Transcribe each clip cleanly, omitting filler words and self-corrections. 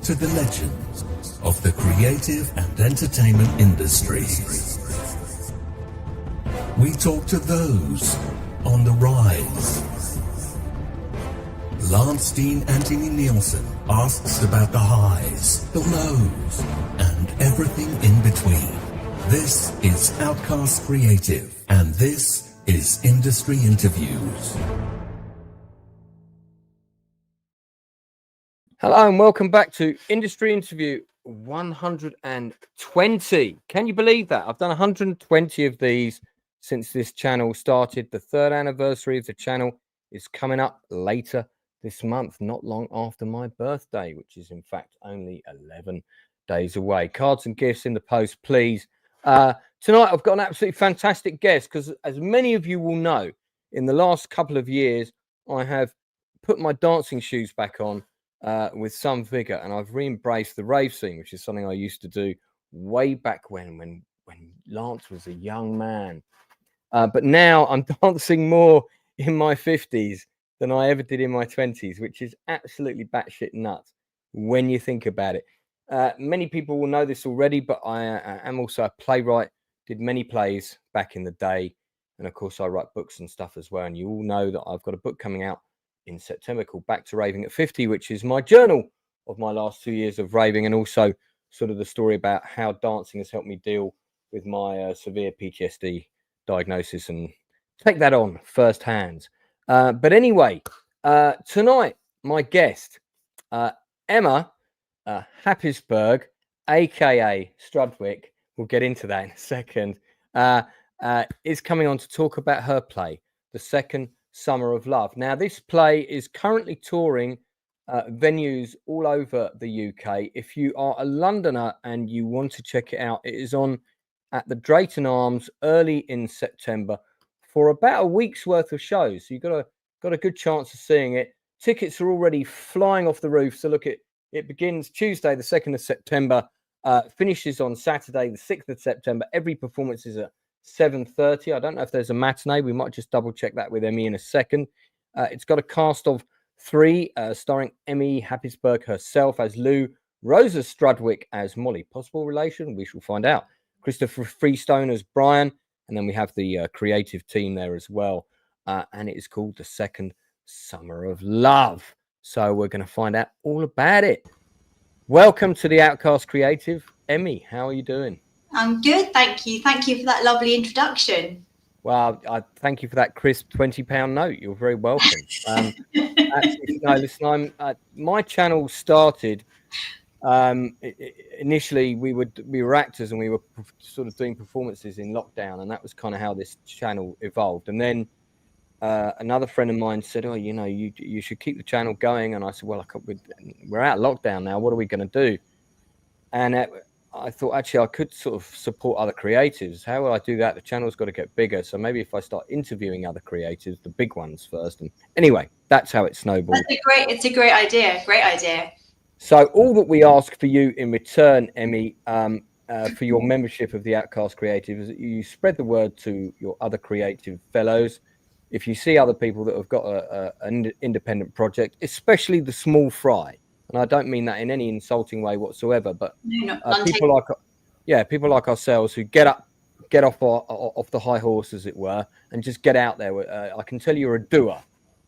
to the legends of the creative and entertainment industries. We talk to those on the rise. Lance Dean Anthony Nielsen asks about the highs, the lows, and everything in between. This is Outcast Creative, and this is Industry Interviews. Hello and welcome back to Industry Interview 120. Can you believe that? I've done 120 of these since this channel started. The third anniversary of the channel is coming up later this month, not long after my birthday, which is in fact only 11 days away. Cards and gifts in the post, please. Tonight I've got an absolutely fantastic guest because, as many of you will know, in the last couple of years I have put my dancing shoes back on with some vigor, and I've re-embraced the rave scene, which is something I used to do way back when Lance was a young man. But now I'm dancing more in my 50s than I ever did in my 20s, which is absolutely batshit nuts when you think about it. Many people will know this already, but I am also a playwright, did many plays back in the day, and of course I write books and stuff as well. And you all know that I've got a book coming out in September called Back to Raving at 50, which is my journal of my last 2 years of raving, and also sort of the story about how dancing has helped me deal with my severe PTSD diagnosis and take that on firsthand. But anyway, tonight my guest, Emma Happisburgh, aka Strudwick, we'll get into that in a second, is coming on to talk about her play, The Second Summer of Love. Now, this play is currently touring venues all over the UK. If you are a Londoner and you want to check it out, it is on at the Drayton Arms early in September for about a week's worth of shows. So you've got a good chance of seeing it. Tickets are already flying off the roof. So look, it begins Tuesday, the 2nd of September, finishes on Saturday, the 6th of September. Every performance is at 7:30. I don't know if there's a matinee. We might just double check that with Emmy in a second. It's got a cast of 3, starring Emmy Happisburgh herself as Lou, Rosa Strudwick as Molly. Possible relation? We shall find out. Christopher Freestone as Brian, and then we have the creative team there as well. And it is called The Second Summer of Love. So we're going to find out all about it. Welcome to the Outcast Creative. Emmy, how are you doing? I'm good, thank you. Thank you for that lovely introduction. Well, I thank you for that crisp £20 note. You're very welcome. Actually, no, listen, my channel started. Initially, we were actors and we were sort of doing performances in lockdown, and that was kind of how this channel evolved. And then another friend of mine said, "Oh, you know, you should keep the channel going." And I said, "Well, we're out of lockdown now. What are we going to do?" And I thought, actually, I could sort of support other creatives. How will I do that? The channel's got to get bigger. So maybe if I start interviewing other creatives, the big ones first. And anyway, that's how it snowballed. It's a great idea. Great idea. So all that we ask for you in return, Emmy, for your membership of the Outcast Creative, is that you spread the word to your other creative fellows. If you see other people that have got an independent project, especially the small fry, and I don't mean that in any insulting way whatsoever, but people like ourselves who get off the high horse, as it were, and just get out there. I can tell you're a doer.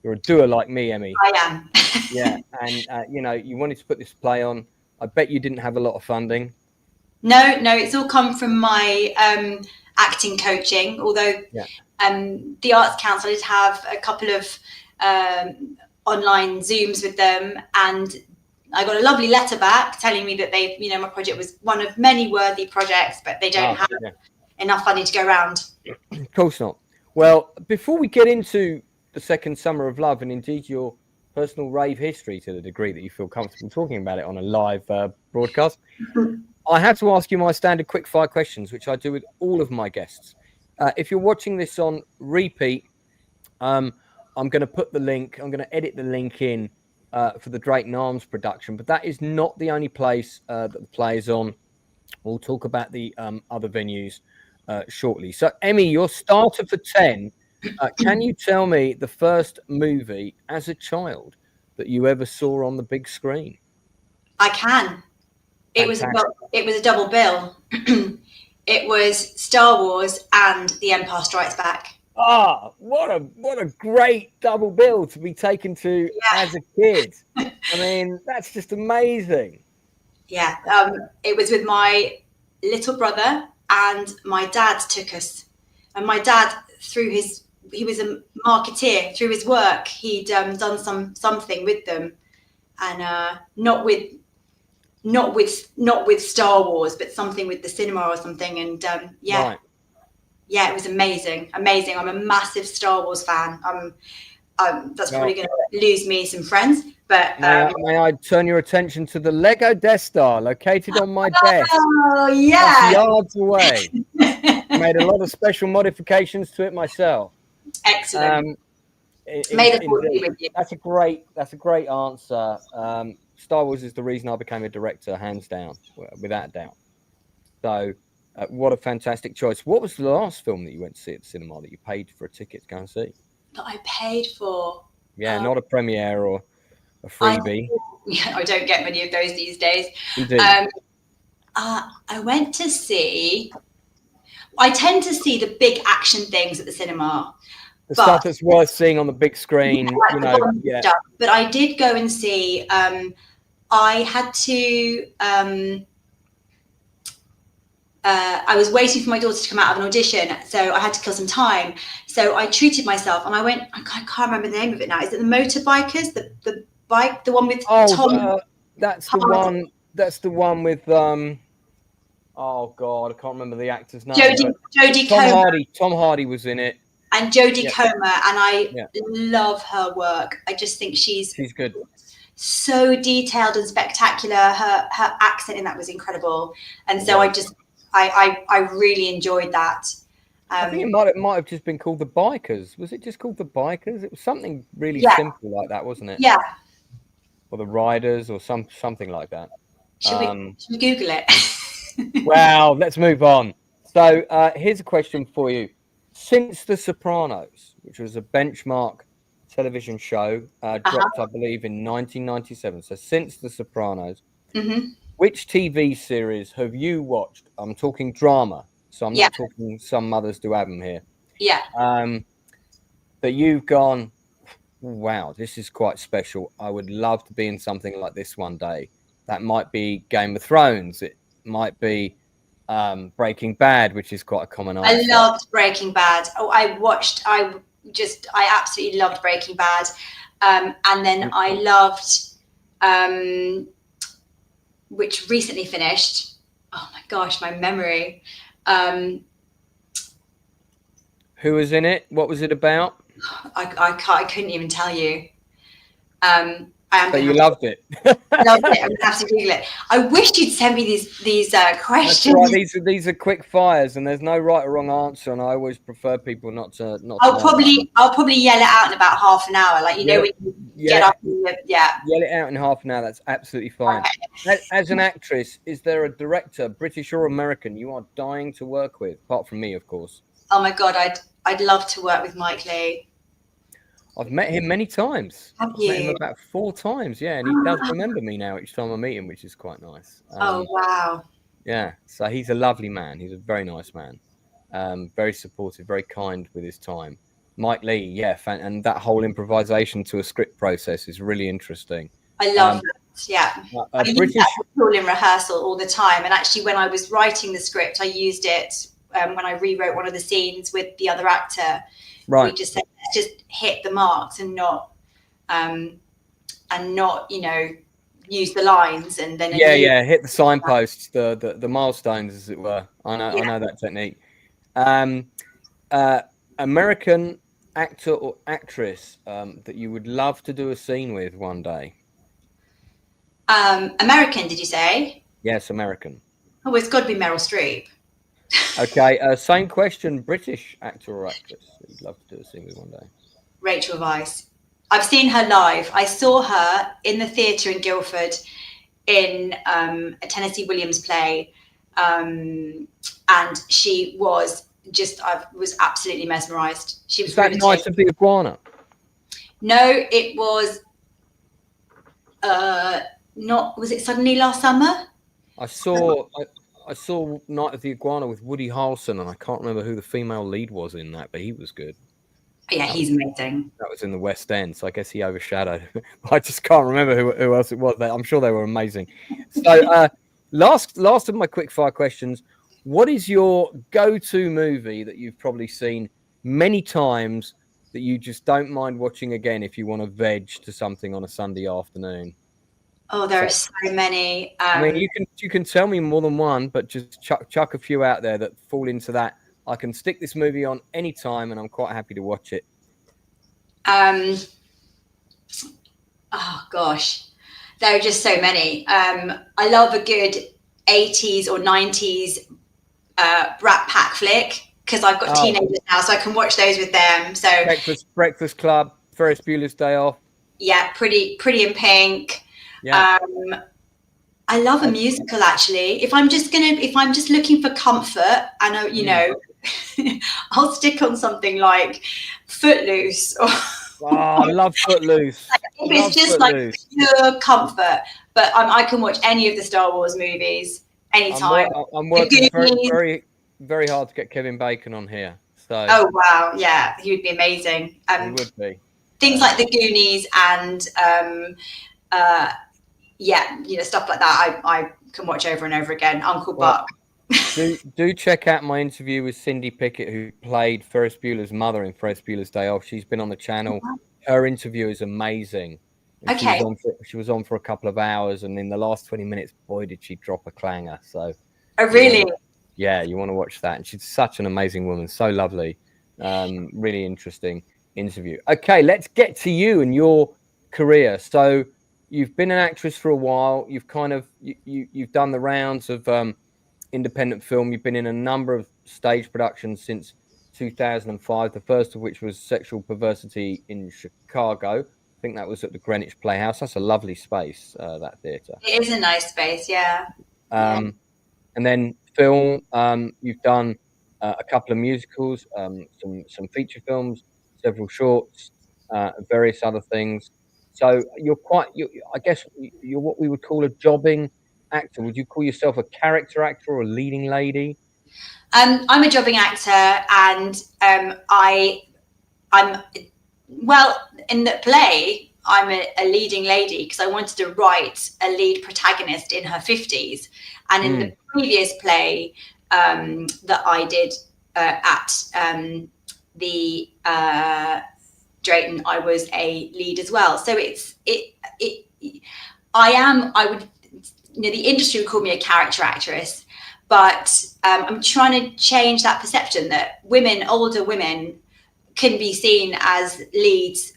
You're a doer like me, Emmy. I am. Yeah, and you wanted to put this play on. I bet you didn't have a lot of funding. No, it's all come from my acting coaching. Although the Arts Council, I did have a couple of online Zooms with them, and I got a lovely letter back telling me that my project was one of many worthy projects, but they don't have enough funding to go around. Of course not. Well, before we get into The Second Summer of Love, and indeed your personal rave history to the degree that you feel comfortable talking about it on a live broadcast, I had to ask you my standard quickfire questions, which I do with all of my guests. If you're watching this on repeat, I'm going to put the link, I'm going to edit the link in for the Drayton Arms production, but that is not the only place that the play is on. We'll talk about the other venues shortly. So, Emmy, your starter for 10. Can you tell me the first movie as a child that you ever saw on the big screen? I can. It was a double bill. It was Star Wars and The Empire Strikes Back. Ah, what a great double bill to be taken to as a kid. I mean, that's just amazing. Yeah, it was with my little brother, and my dad took us. And my dad, he was a marketeer. Through his work, he'd done something with them, and not with Star Wars, but something with the cinema or something. And Right. Yeah, it was amazing. I'm a massive Star Wars fan. That's probably going to lose me some friends. But may I turn your attention to the Lego Death Star located on my desk? Oh, yeah. Yards away. I made a lot of special modifications to it myself. Excellent. With you. That's a great answer. Star Wars is the reason I became a director, hands down, without a doubt. So, what a fantastic choice. What was the last film that you went to see at the cinema that you paid for a ticket to go and see? That I paid for. Yeah, not a premiere or a freebie. I don't get many of those these days. You do. I went to see. I tend to see the big action things at the cinema. The stuff that's worth seeing on the big screen, Stuff. But I did go and see. I had to. I was waiting for my daughter to come out of an audition, so I had to kill some time. So I treated myself, and I went. I can't remember the name of it now. Is it the Motorbikers? The bike, the one with Tom. That's the one. That's the one with Oh God, I can't remember the actor's name. Jodie Comer. Tom Hardy was in it. And Jodie Comer, and I love her work. I just think she's good. So detailed and spectacular. Her accent in that was incredible, and so I really enjoyed that. I think it might have just been called The Bikers. Was it just called The Bikers? It was something really simple like that, wasn't it? Yeah. Or The Riders, or something like that. Should we Google it? Well, let's move on. So here's a question for you. Since The Sopranos, which was a benchmark television show, dropped, I believe, in 1997. So since The Sopranos, which TV series have you watched? I'm talking drama, so I'm not talking Some Mothers Do Have Them here. Yeah. That you've gone, wow, this is quite special. I would love to be in something like this one day. That might be Game of Thrones. It might be Breaking Bad, which is quite a common answer. I loved Breaking Bad. I absolutely loved Breaking Bad. And then I loved, which recently finished. Oh my gosh, my memory. Who was in it? What was it about? I couldn't even tell you. But you loved it. Loved it. I'm gonna have to Google it. I wish you'd send me these questions. That's right. These are quick fires, and there's no right or wrong answer. And I always prefer people not to. I'll probably yell it out in about half an hour. Like when you get up. Yell it out in half an hour. That's absolutely fine. Okay. As an actress, is there a director, British or American, you are dying to work with, apart from me, of course? Oh my God, I'd love to work with Mike Leigh. I've met him many times. Have you? I've met him about 4 times, and he does remember me now each time I meet him, which is quite nice. Oh, wow. Yeah, so he's a lovely man. He's a very nice man. Very supportive, very kind with his time. Mike Leigh, and that whole improvisation to a script process is really interesting. I love that, I use that tool in rehearsal all the time. And actually, when I was writing the script, I used it when I rewrote one of the scenes with the other actor. Right. We just said, let's just hit the marks and not use the lines and then hit the signposts, the milestones, as it were. I know that technique. American actor or actress that you would love to do a scene with one day. American, did you say? Yes, American. Oh, it's got to be Meryl Streep. Okay, same question. British actor or actress that you'd love to do a scene with one day. Rachel Weisz. I've seen her live. I saw her in the theatre in Guildford in a Tennessee Williams play, and she was I was absolutely mesmerised. She was. Is that Night of the Iguana? No, it was. not, was it Suddenly Last Summer? I saw Night of the Iguana with Woody Harrelson, and I can't remember who the female lead was in that, but he was good. Yeah, he's amazing. That was in the West End, so I guess he overshadowed. I just can't remember who else it was. I'm sure they were amazing. So, last of my quickfire questions. What is your go-to movie that you've probably seen many times that you just don't mind watching again if you want to veg to something on a Sunday afternoon? Oh, there are so many. I mean, you can tell me more than one, but just chuck a few out there that fall into that. I can stick this movie on any time, and I'm quite happy to watch it. Oh gosh, there are just so many. I love a good 80s or 90s Brat Pack flick, because I've got teenagers now, so I can watch those with them. So Breakfast Club, Ferris Bueller's Day Off. Yeah, Pretty in Pink. Yeah. I love a musical, actually. If I'm just looking for comfort, and you know, I'll stick on something like Footloose. I love Footloose. If it's just Footloose, like pure comfort, but I can watch any of the Star Wars movies anytime. I'm working very, very hard to get Kevin Bacon on here. So. Oh wow, yeah, he would be amazing. He would be. Things like The Goonies and yeah, you know, stuff like that. I can watch over and over again. Uncle Buck. Do check out my interview with Cindy Pickett, who played Ferris Bueller's mother in Ferris Bueller's Day Off. She's been on the channel. Her interview is amazing. And okay. She was on for a couple of hours, and in the last 20 minutes, boy, did she drop a clanger. So. Oh, really? Yeah, you want to watch that. And she's such an amazing woman, so lovely. Really interesting interview. Okay, let's get to you and your career. So you've been an actress for a while. You've kind of you've done the rounds of independent film. You've been in a number of stage productions since 2005. The first of which was Sexual Perversity in Chicago. I think that was at the Greenwich Playhouse. That's a lovely space, that theatre. It is a nice space, yeah. And then film. You've done a couple of musicals, some feature films, several shorts, various other things. So I guess you're what we would call a jobbing actor. Would you call yourself a character actor or a leading lady? I'm a jobbing actor, and I'm well, in the play, I'm a leading lady because I wanted to write a lead protagonist in her 50s. And in the previous play that I did at the Drayton, I was a lead as well. So I would, you know, the industry would call me a character actress, but I'm trying to change that perception that older women can be seen as leads.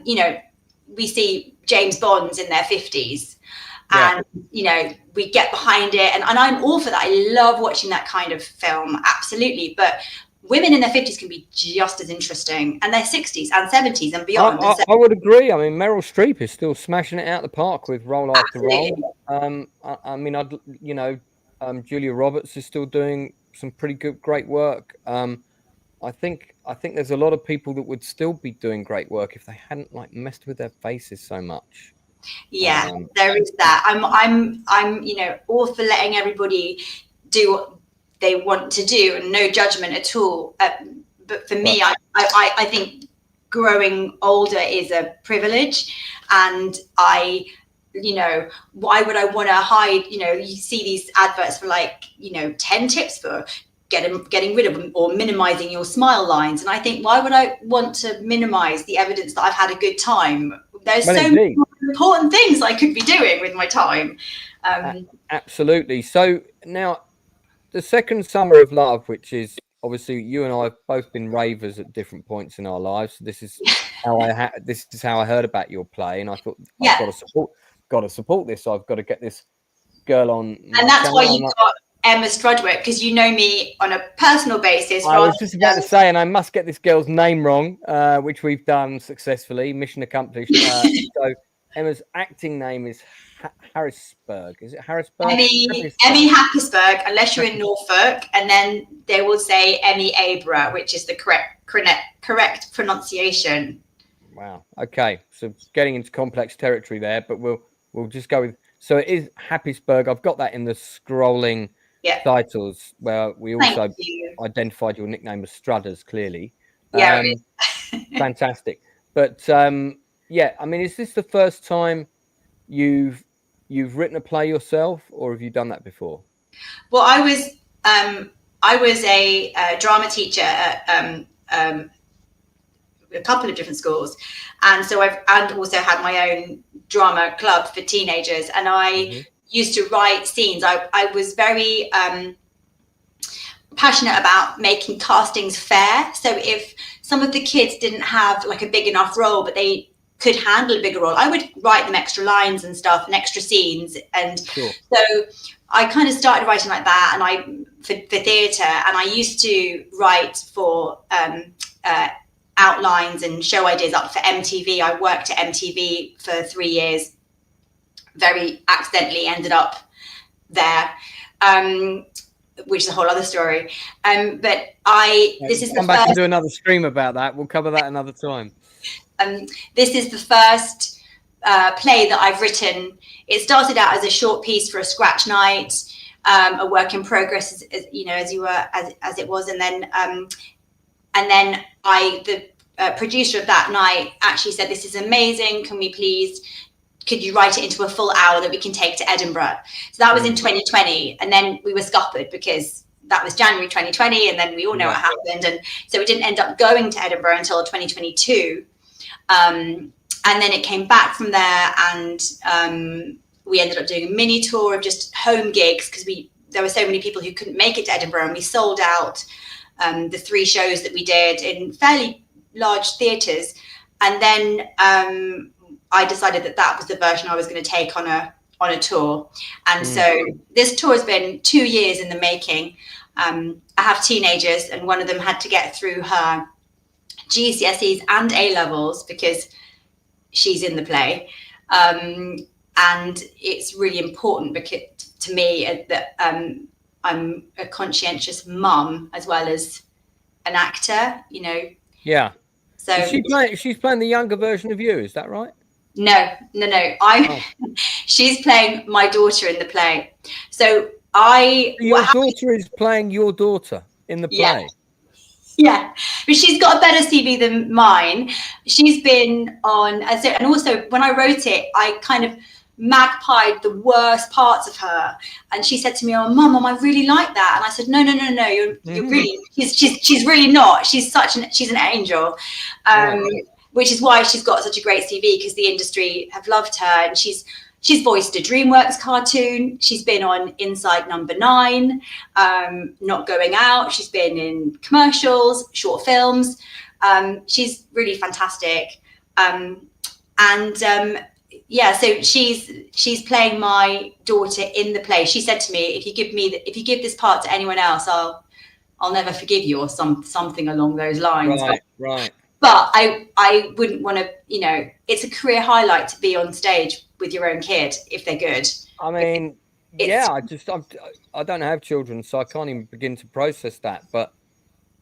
You know, we see James Bonds in their 50s, and you know, we get behind it, and I'm all for that. I love watching that kind of film, absolutely. But women in their 50s can be just as interesting, and their 60s and 70s and beyond. I would agree. I mean, Meryl Streep is still smashing it out the park with role after role. I mean, Julia Roberts is still doing some pretty great work. I think there's a lot of people that would still be doing great work if they hadn't messed with their faces so much. Yeah, there is that. I'm you know, all for letting everybody do what they want to do and no judgment at all. But for me, I think growing older is a privilege, and you know, why would I want to hide? You know, you see these adverts for 10 tips for getting rid of or minimizing your smile lines, and I think, why would I want to minimize the evidence that I've had a good time? There's so many important things I could be doing with my time. Absolutely. So now, the second Summer of Love, which is obviously you and I have both been ravers at different points in our lives. This is how I heard about your play, and I thought I've got to support this. So I've got to get this girl on. And that's why you got Emma Strudwick, because you know me on a personal basis. I was just about to say, and I must get this girl's name wrong, which we've done successfully. Mission accomplished. So Emma's acting name is Harrisburgh. Is it Harrisburgh? Emmy Happisburgh, unless you're in Norfolk, and then they will say Emmy Abra, which is the correct pronunciation. Wow. Okay, so getting into complex territory there, but we'll just go with. So it is Happisburgh. I've got that in the scrolling titles where we also identified your nickname as Strudders, clearly. Yeah. Fantastic. But yeah, I mean, is this the first time you've written a play yourself, or have you done that before? Well, I was a drama teacher at a couple of different schools, and so I've also had my own drama club for teenagers, and I used to write scenes. I was very passionate about making castings fair. So if some of the kids didn't have like a big enough role, but they could handle a bigger role, I would write them extra lines and stuff and extra scenes. And so I kind of started writing like that, and for theatre, and I used to write for outlines and show ideas up for MTV. I worked at MTV for 3 years, very accidentally ended up there, which is a whole other story. But this is come back and do another stream about that. We'll cover that another time. This is the first play that I've written. It started out as a short piece for a scratch night, a work in progress, as it was, and then the producer of that night actually said, "This is amazing. Could you write it into a full hour that we can take to Edinburgh?" So that was in 2020, and then we were scuppered because that was January 2020, and then we all know what happened, and so it didn't end up going to Edinburgh until 2022. And then it came back from there, and we ended up doing a mini tour of just home gigs because there were so many people who couldn't make it to Edinburgh, and we sold out the 3 shows that we did in fairly large theatres. And then I decided that was the version I was going to take on a tour. And so this tour has been 2 years in the making. I have teenagers, and one of them had to get through her GCSEs and A-levels because she's in the play. And it's really important to me that I'm a conscientious mum as well as an actor, Yeah. So she's playing the younger version of you, is that right? No. She's playing my daughter in the play. So your daughter is playing your daughter in the play. Yeah, but she's got a better CV than mine. She's been on, and also when I wrote it, I kind of magpied the worst parts of her, and she said to me, "Oh, Mum, I really like that." And I said, "No, you're really, she's really not. She's an angel." Which is why she's got such a great CV, because the industry have loved her, and she's voiced a DreamWorks cartoon. She's been on Inside Number 9, Not Going Out. She's been in commercials, short films. She's really fantastic. So she's playing my daughter in the play. She said to me, if you give this part to anyone else, I'll never forgive you, or something along those lines. Right. But I wouldn't want to, it's a career highlight to be on stage with your own kid if they're good. I mean, I don't have children, so I can't even begin to process that. But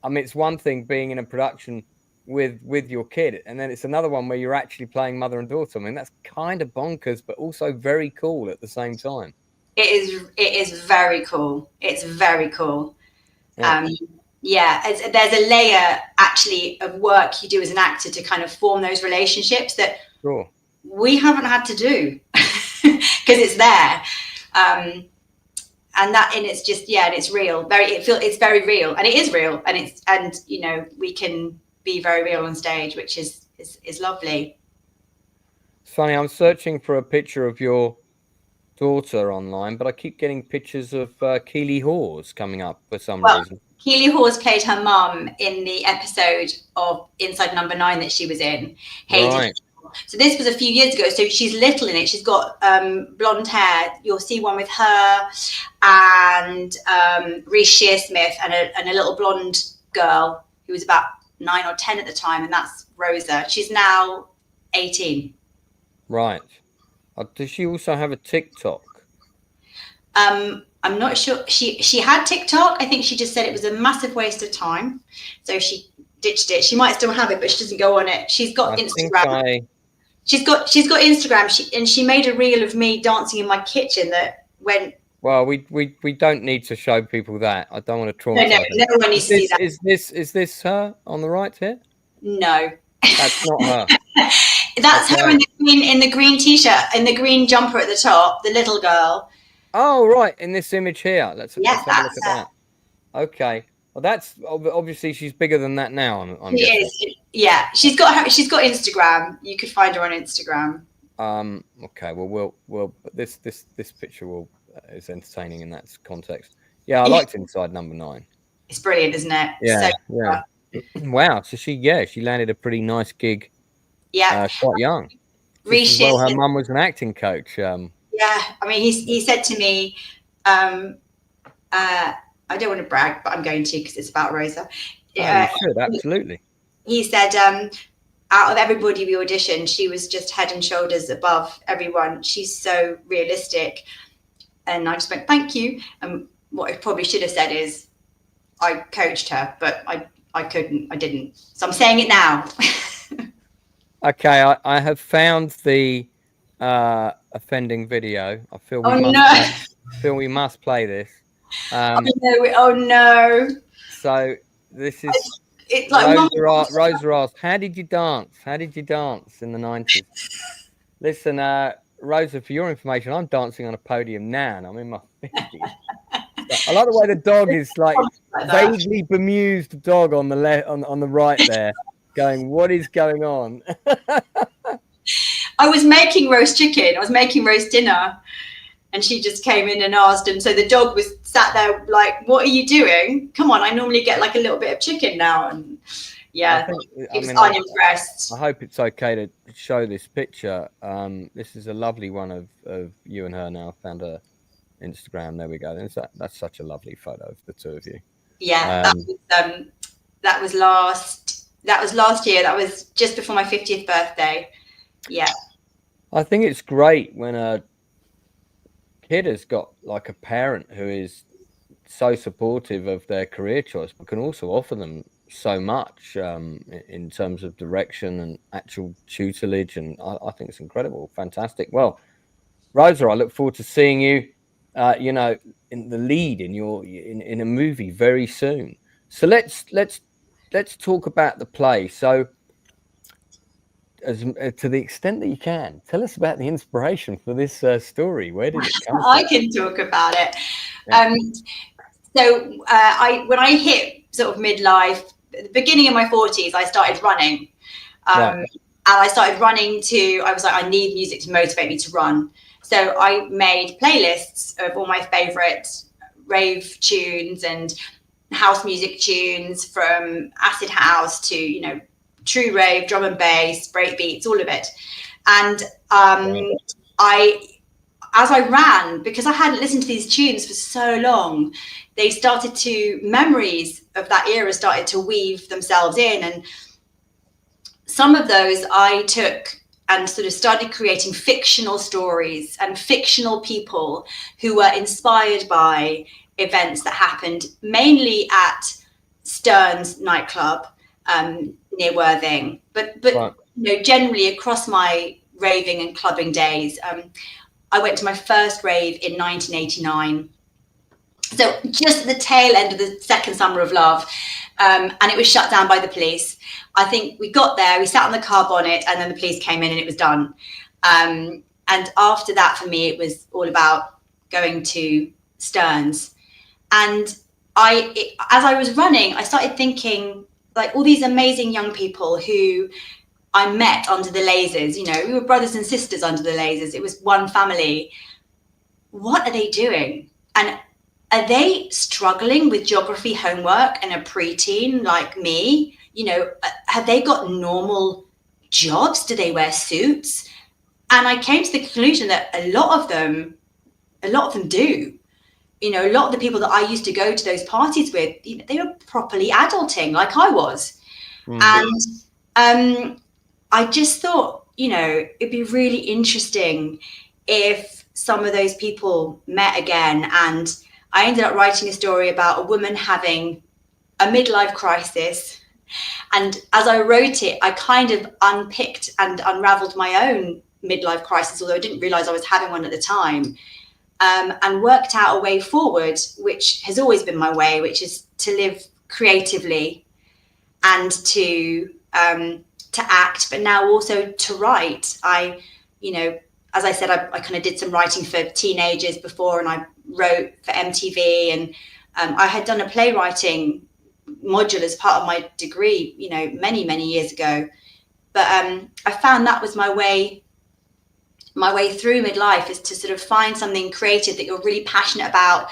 I mean, it's one thing being in a production with your kid, and then it's another one where you're actually playing mother and daughter. I mean, that's kind of bonkers, but also very cool at the same time. It is very cool. It's very cool. There's a layer actually of work you do as an actor to kind of form those relationships that we haven't had to do because it's there. And it's just, and it's real. It's very real, and it is real, and we can be very real on stage, which is lovely. It's funny, I'm searching for a picture of your daughter online, but I keep getting pictures of Keely Hawes coming up for some reason. Keely Hawes played her mum in the episode of Inside Number 9 that she was in. Right. So this was a few years ago. So she's little in it. She's got blonde hair. You'll see one with her and Reece Shearsmith and a little blonde girl who was about 9 or 10 at the time, and that's Rosa. She's now 18. Right. Does she also have a TikTok? I'm not sure. She had TikTok. I think she just said it was a massive waste of time, so she ditched it. She might still have it, but she doesn't go on it. She's got Instagram. She's got Instagram. She made a reel of me dancing in my kitchen that went. Well, we don't need to show people that. I don't want to traumatize. No one needs to see that. Is this her on the right here? No, that's not her. That's her in the green t-shirt, in the green jumper at the top, the little girl. Oh, right, in this image here. Let's have a look at her. that. Okay. Well, that's obviously she's bigger than that now. I'm she guessing. is. Yeah, she's got Instagram. You could find her on Instagram. Okay. Well, this picture is entertaining in that context. Yeah, I liked Inside Number 9. It's brilliant, isn't it? Yeah. Yeah. Wow. So she landed a pretty nice gig. Yeah. Quite young. Well, her mum was an acting coach. Yeah. I mean, he said to me, I don't want to brag, but I'm going to because it's about Rosa. You should, absolutely. He said, out of everybody we auditioned, she was just head and shoulders above everyone. She's so realistic. And I just went, thank you. And what I probably should have said is, I coached her, but I couldn't. I didn't. So I'm saying it now. Okay, I have found the offending video. I feel we must play this. Oh no! So this is it's like Rosa asked, "How did you dance? How did you dance in the 90s?" Listen, Rosa, for your information, I'm dancing on a podium now, and I'm in my 50s. I like the way the dog is like vaguely bemused dog on the left, on the right there, going, "What is going on?" I was making roast chicken. I was making roast dinner. And she just came in and asked, and so the dog was sat there like, "What are you doing? Come on, I normally get like a little bit of chicken now." And yeah, he was unimpressed. I hope it's okay to show this picture. This is a lovely one of you and her now. I found her Instagram. There we go. That's such a lovely photo of the two of you. Yeah, that was last year. That was just before my 50th birthday. Yeah. I think it's great when a kid has got like a parent who is so supportive of their career choice, but can also offer them so much in terms of direction and actual tutelage. And I think it's incredible. Fantastic. Well, Rosa, I look forward to seeing you, in the lead in a movie very soon. So let's talk about the play. So to the extent that you can, tell us about the inspiration for this story. Where did it come from? I can talk about it. Yeah. So when I hit sort of midlife, at the beginning of my 40s, I started running. And I started running I was like, I need music to motivate me to run. So I made playlists of all my favorite rave tunes and house music tunes, from acid house to, true rave, drum and bass, break beats, all of it. And as I ran, because I hadn't listened to these tunes for so long, memories of that era started to weave themselves in. And some of those I took and sort of started creating fictional stories and fictional people who were inspired by events that happened mainly at Stern's nightclub, near Worthing, but generally across my raving and clubbing days. I went to my first rave in 1989, so just at the tail end of the second summer of love, and it was shut down by the police. I think we got there, we sat on the car bonnet, and then the police came in and it was done. And after that, for me, it was all about going to Stern's. And as I was running, I started thinking, like, all these amazing young people who I met under the lasers, we were brothers and sisters under the lasers. It was one family. What are they doing? And are they struggling with geography homework and a preteen like me? Have they got normal jobs? Do they wear suits? And I came to the conclusion that a lot of them do. A lot of the people that I used to go to those parties with, they were properly adulting like I was. And I just thought, it'd be really interesting if some of those people met again. And I ended up writing a story about a woman having a midlife crisis And as I wrote it, I kind of unpicked and unraveled my own midlife crisis, although I didn't realize I was having one at the time, and worked out a way forward, which has always been my way, which is to live creatively and to act, but now also to write. As I said, I kind of did some writing for teenagers before, and I wrote for MTV, and I had done a playwriting module as part of my degree, many years ago. But I found that was my way through midlife, is to sort of find something creative that you're really passionate about,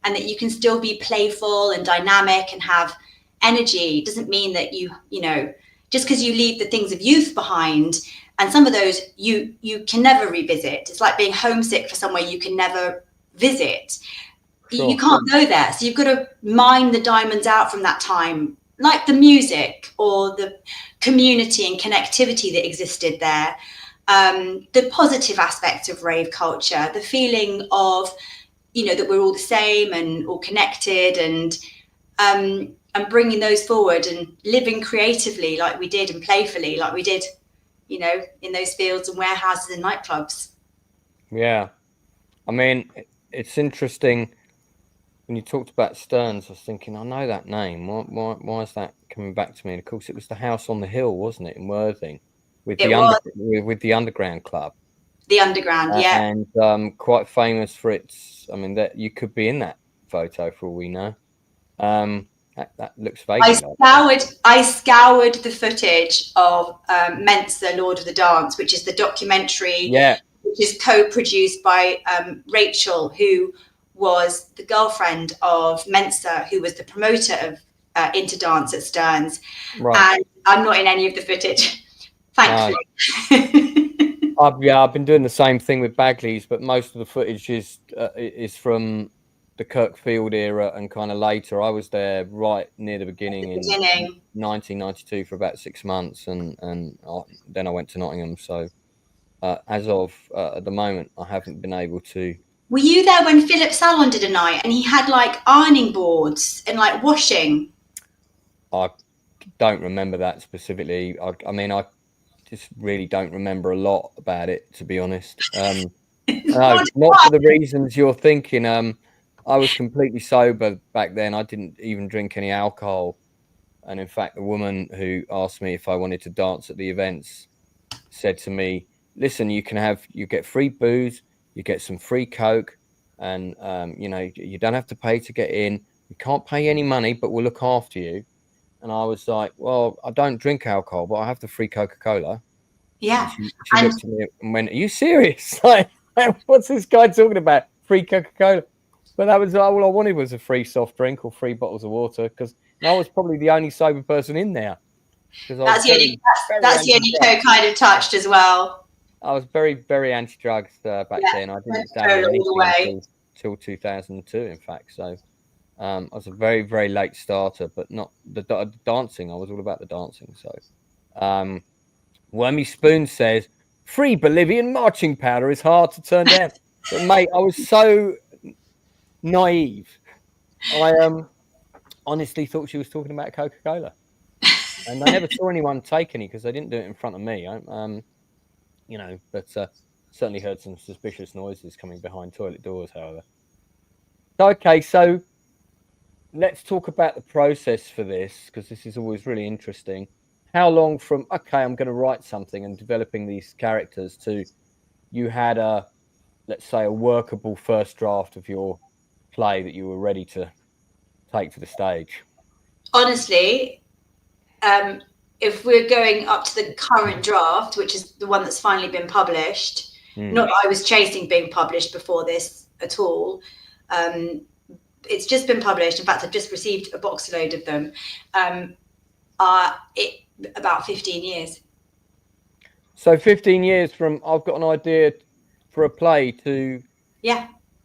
and that you can still be playful and dynamic and have energy. It doesn't mean that you just because you leave the things of youth behind, and some of those you can never revisit. It's like being homesick for somewhere you can never visit. Sure. You can't go there. So you've got to mine the diamonds out from that time, like the music or the community and connectivity that existed there. The positive aspects of rave culture, the feeling of, that we're all the same and all connected, and bringing those forward and living creatively like we did, and playfully like we did, in those fields and warehouses and nightclubs. Yeah. I mean, it's interesting. When you talked about Stearns, I was thinking, I know that name. Why is that coming back to me? And of course, it was the house on the hill, wasn't it, in Worthing, with the Underground Club. The Underground, yeah. And quite famous for its. I mean, that you could be in that photo for all we know. That looks vaguely. I scoured the footage of Mensa, Lord of the Dance, which is the documentary. Yeah. Which is co-produced by Rachel, who was the girlfriend of Mensa, who was the promoter of Into Dance at Stearns. Right. And I'm not in any of the footage, thankfully. No. I've been doing the same thing with Bagley's, but most of the footage is from the Kirkfield era and kind of later. I was there right near the beginning in 1992 for about 6 months, and then I went to Nottingham. So as of at the moment, I haven't been able to. Were you there when Philip Salon did a night and he had like ironing boards and like washing? I don't remember that specifically. I mean, I just really don't remember a lot about it, to be honest. No, not for the reasons you're thinking. I was completely sober back then. I didn't even drink any alcohol. And in fact, the woman who asked me if I wanted to dance at the events said to me, listen, you get free booze, you get some free Coke, and, you don't have to pay to get in. You can't pay any money, but we'll look after you. And I was like, well, I don't drink alcohol, but I have the free Coca-Cola. Yeah. And she looked at me and went, are you serious? Like, what's this guy talking about? Free Coca-Cola? But that was all I wanted, was a free soft drink or 3 bottles of water, because I was probably the only sober person in there. That's the only Coke I'd have touched as well. I was very, very anti-drugs back then. I didn't dabble anything until 2002, in fact. So I was a very, very late starter, but not the dancing. I was all about the dancing. So Wormy Spoon says, free Bolivian marching powder is hard to turn down. But mate, I was so naive. I honestly thought she was talking about Coca-Cola. And I never saw anyone take any because they didn't do it in front of me. But certainly heard some suspicious noises coming behind toilet doors, however. Okay, so let's talk about the process for this, because this is always really interesting. How long from, okay, I'm going to write something and developing these characters, to you had let's say, a workable first draft of your play that you were ready to take to the stage? Honestly, if we're going up to the current draft, which is the one that's finally been published, not that I was chasing being published before this at all. It's just been published. In fact, I've just received a box load of them. About 15 years. So 15 years from I've got an idea for a play to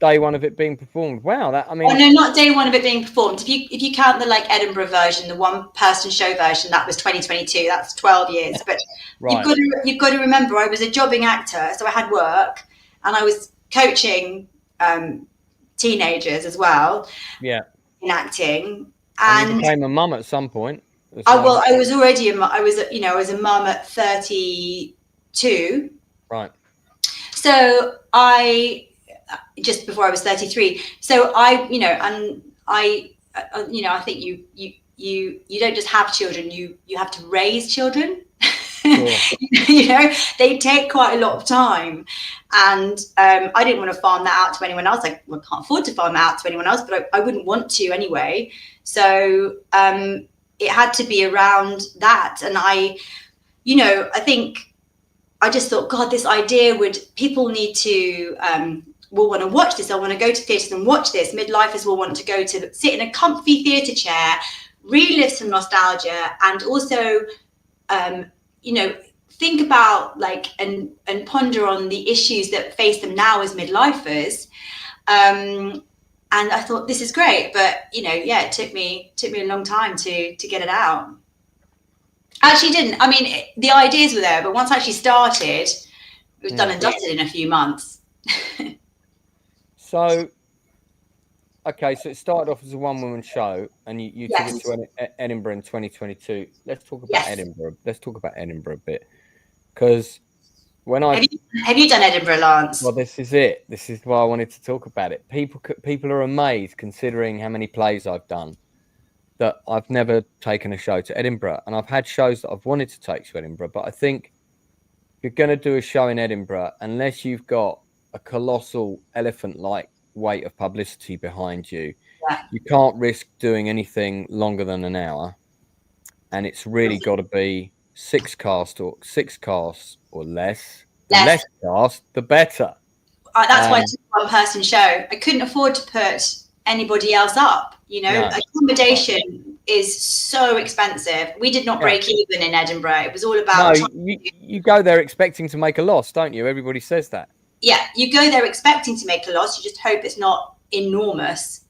day one of it being performed. Wow, that, I mean, no, not day one of it being performed. If you count the like Edinburgh version, the one-person show version, that was 2022. That's 12 years. But right. you've got to remember, I was a jobbing actor, so I had work, and I was coaching teenagers as well. Yeah. In acting, and you became a mum at some point. I was already I was a mum at 32. Right. So I just before I was 33. So I think you don't just have children, you have to raise children. Sure. They take quite a lot of time, and I didn't want to farm that out to anyone else. I can't afford to farm that out to anyone else, but I wouldn't want to anyway. So it had to be around that, and I think I just thought, God, this idea people need to will want to watch this. I want to go to theatres and watch this. Midlifers will want to go to sit in a comfy theatre chair, relive some nostalgia, and also think about and ponder on the issues that face them now as midlifers. And I thought, this is great, but it took me a long time to get it out. Actually didn't. I mean, the ideas were there, but once I actually started, it was done and dusted in a few months. So it started off as a one-woman show, and you took it to Edinburgh in 2022. Let's talk about Edinburgh. Let's talk about Edinburgh a bit, because when have you done Edinburgh, Lance? Well, this is it. This is why I wanted to talk about it. People are amazed, considering how many plays I've done, that I've never taken a show to Edinburgh, and I've had shows that I've wanted to take to Edinburgh. But I think if you're going to do a show in Edinburgh, unless you've got a colossal elephant-like weight of publicity behind you, you can't risk doing anything longer than an hour, and it's really got to be six cast or less. The less cast, the better. That's why it's a one-person show. I couldn't afford to put anybody else up. Accommodation is so expensive. We did not break even in Edinburgh. It was all about. No, you go there expecting to make a loss, don't you? Everybody says that. Yeah, you go there expecting to make a loss. You just hope it's not enormous.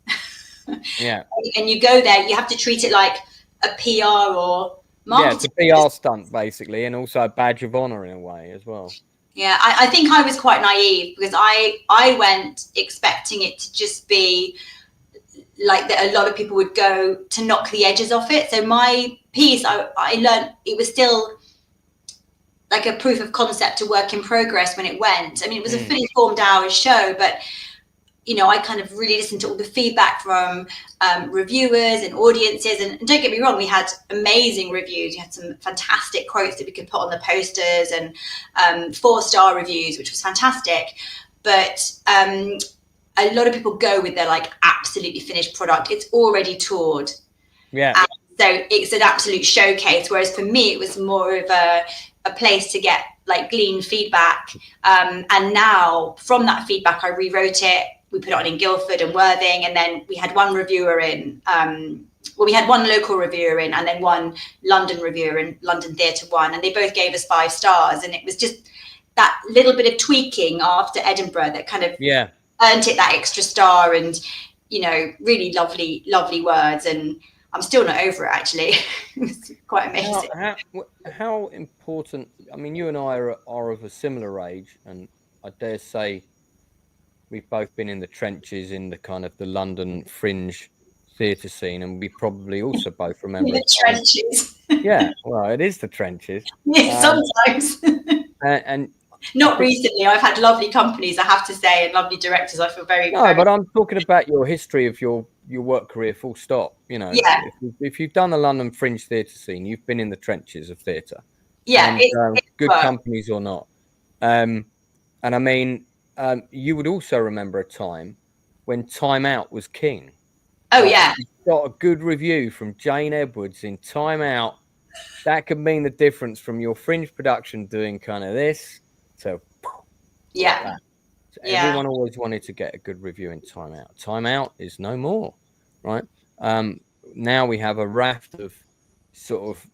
Yeah. And you go there, you have to treat it like a PR or marketing. Yeah, it's a PR stunt, basically, and also a badge of honor in a way as well. Yeah, I think I was quite naive, because I went expecting it to just be like that. A lot of people would go to knock the edges off it. So my piece, I learned it was still like a proof of concept, a work in progress when it went. I mean, it was a fully formed hour show, but I kind of really listened to all the feedback from reviewers and audiences. And don't get me wrong, we had amazing reviews. You had some fantastic quotes that we could put on the posters, and 4-star reviews, which was fantastic. But a lot of people go with their absolutely finished product. It's already toured. Yeah. And so it's an absolute showcase. Whereas for me, it was more of a place to get glean feedback. And now from that feedback, I rewrote it. We put it on in Guildford and Worthing, and then we had one reviewer in. We had one local reviewer in, and then one London reviewer in London Theatre One, and they both gave us 5 stars. And it was just that little bit of tweaking after Edinburgh that kind of earned it that extra star, and really lovely words. And I'm still not over it, actually. It's quite amazing. How important? I mean, you and I are of a similar age, and I dare say we've both been in the trenches in the kind of the London fringe theatre scene, and we probably also both remember the trenches. Yeah, well, it is the trenches. Yeah, sometimes. And not recently. I've had lovely companies, I have to say, and lovely directors. I feel very. But I'm talking about your history of your work career. Full stop. If you've done the London fringe theatre scene, you've been in the trenches of theatre. Yeah, and, good companies or not. And I mean. You would also remember a time when Time Out was king. Oh, yeah. You got a good review from Jane Edwards in Time Out. That could mean the difference from your fringe production doing kind of this to yeah. So everyone always wanted to get a good review in Time Out. Time Out is no more, right? Now we have a raft of sort of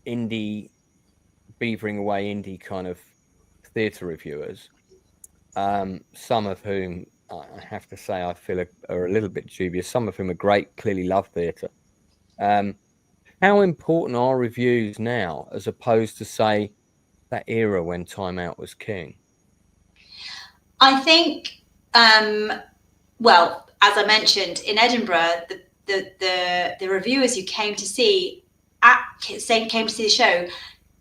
indie, beavering away indie kind of theatre reviewers. Some of whom I have to say I feel are a little bit dubious. Some of whom are great, clearly love theatre. How important are reviews now, as opposed to, say, that era when Time Out was king? I think, well, as I mentioned, in Edinburgh, the reviewers who came to see came to see the show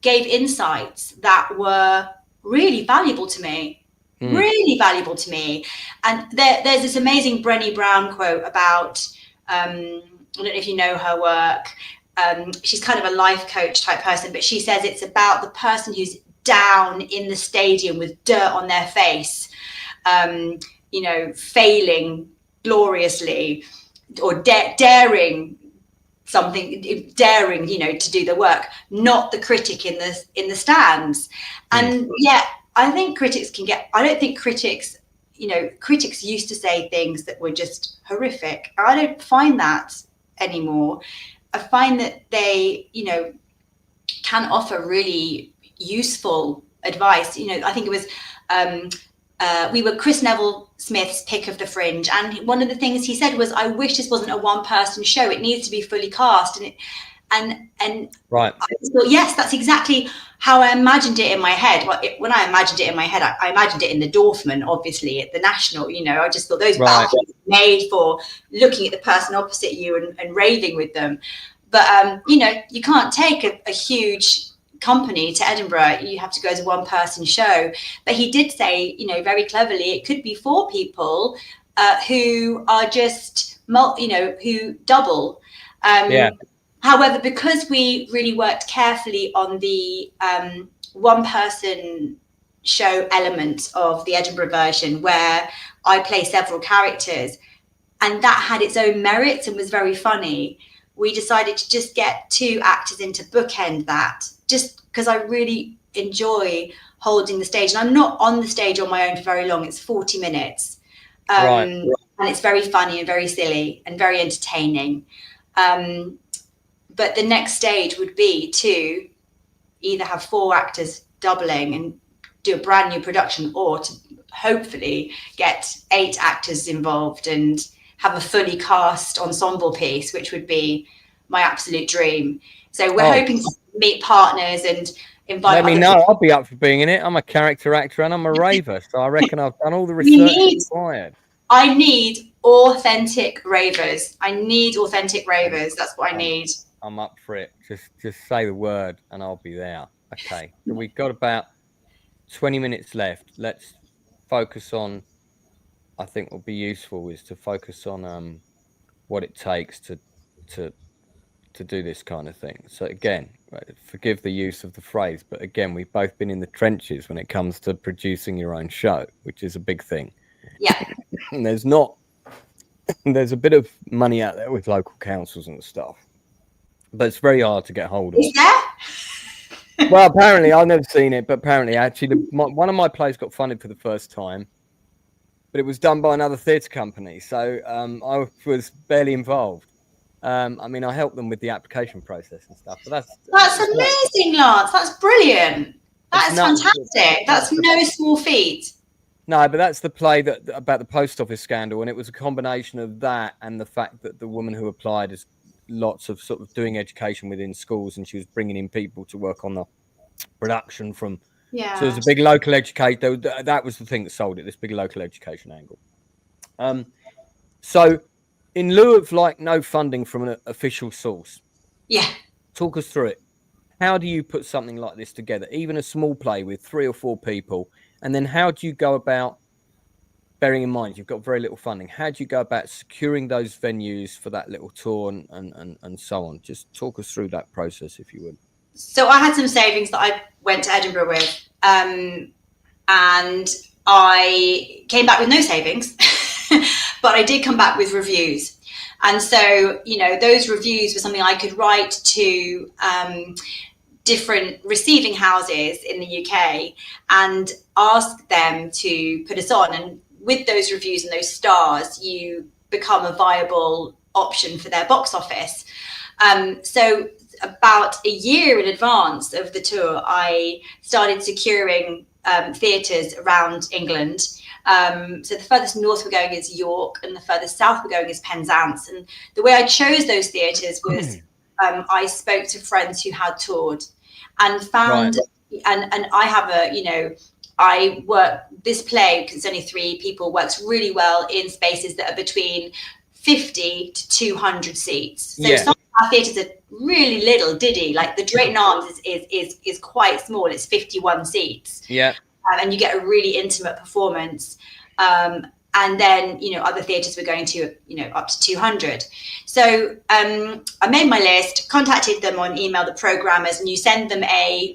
gave insights that were really valuable to me. Really valuable to me. And there's this amazing Brené Brown quote about, I don't know if you know her work. She's kind of a life coach type person, but she says it's about the person who's down in the stadium with dirt on their face, you know, failing gloriously, or daring something, you know, to do the work, not the critic in the stands. And I think critics I don't think critics, you know, critics used to say things that were just horrific. I don't find that anymore. I find that they, you know, can offer really useful advice. You know, I think it was, we were Chris Neville Smith's pick of the Fringe. And one of the things he said was, I wish this wasn't a one-person show. It needs to be fully cast. And right. I thought, yes, that's exactly how I imagined it in my head. When I imagined it in my head, I imagined it in the Dorfman, obviously, at the National. You know, I just thought those balconies made for looking at the person opposite you and raving with them. But, you know, you can't take a huge company to Edinburgh. You have to go as a one-person show. But he did say, you know, very cleverly, it could be 4 people who are just, you know, who double. However, because we really worked carefully on the one-person show element of the Edinburgh version, where I play several characters, and that had its own merits and was very funny, we decided to just get 2 actors in to bookend that, just because I really enjoy holding the stage. And I'm not on the stage on my own for very long. It's 40 minutes. And it's very funny and very silly and very entertaining. But the next stage would be to either have 4 actors doubling and do a brand new production, or to hopefully get 8 actors involved and have a fully cast ensemble piece, which would be my absolute dream. So we're hoping to meet partners and invite. Let me know. I'll be up for being in it. I'm a character actor and I'm a raver, so I reckon I've done all the research required. I need authentic ravers. That's what I need. I'm up for it. Just say the word and I'll be there. Okay. So we've got about 20 minutes left. Let's focus on, I think will be useful is to focus on what it takes to do this kind of thing. So again, forgive the use of the phrase, but again, we've both been in the trenches when it comes to producing your own show, which is a big thing. Yeah. And there's a bit of money out there with local councils and stuff, but it's very hard to get hold of. Is there? Well, apparently, I've never seen it, but apparently, actually, one of my plays got funded for the first time, but it was done by another theatre company, so I was barely involved. I mean, I helped them with the application process and stuff. But that's amazing, Lance. That's brilliant. That is fantastic. That's no small feat. No, but that's the play about the post office scandal, and it was a combination of that and the fact that the woman who applied is lots of sort of doing education within schools, and she was bringing in people to work on the production from. Yeah. So it was a big local education. That was the thing that sold it. This big local education angle. So, in lieu of like no funding from an official source, talk us through it. How do you put something like this together, even a small play with 3 or 4 people? And then how do you go about, bearing in mind you've got very little funding, how do you go about securing those venues for that little tour and so on? Just talk us through that process, if you would. So I had some savings that I went to Edinburgh with, and I came back with no savings, but I did come back with reviews. And so, you know, those reviews were something I could write to different receiving houses in the UK and ask them to put us on. And with those reviews and those stars, you become a viable option for their box office. So about a year in advance of the tour, I started securing theatres around England. So the furthest north we're going is York, and the furthest south we're going is Penzance. And the way I chose those theatres was I spoke to friends who had toured and found, and I have a, you know, I work, this play, because it's only 3 people, works really well in spaces that are between 50 to 200 seats. So some of our theatres are really little ditty. Like the Drayton Arms is quite small. It's 51 seats. Yeah. And you get a really intimate performance. And then, you know, other theatres were going to, you know, up to 200. So I made my list, contacted them on email, the programmers, and you send them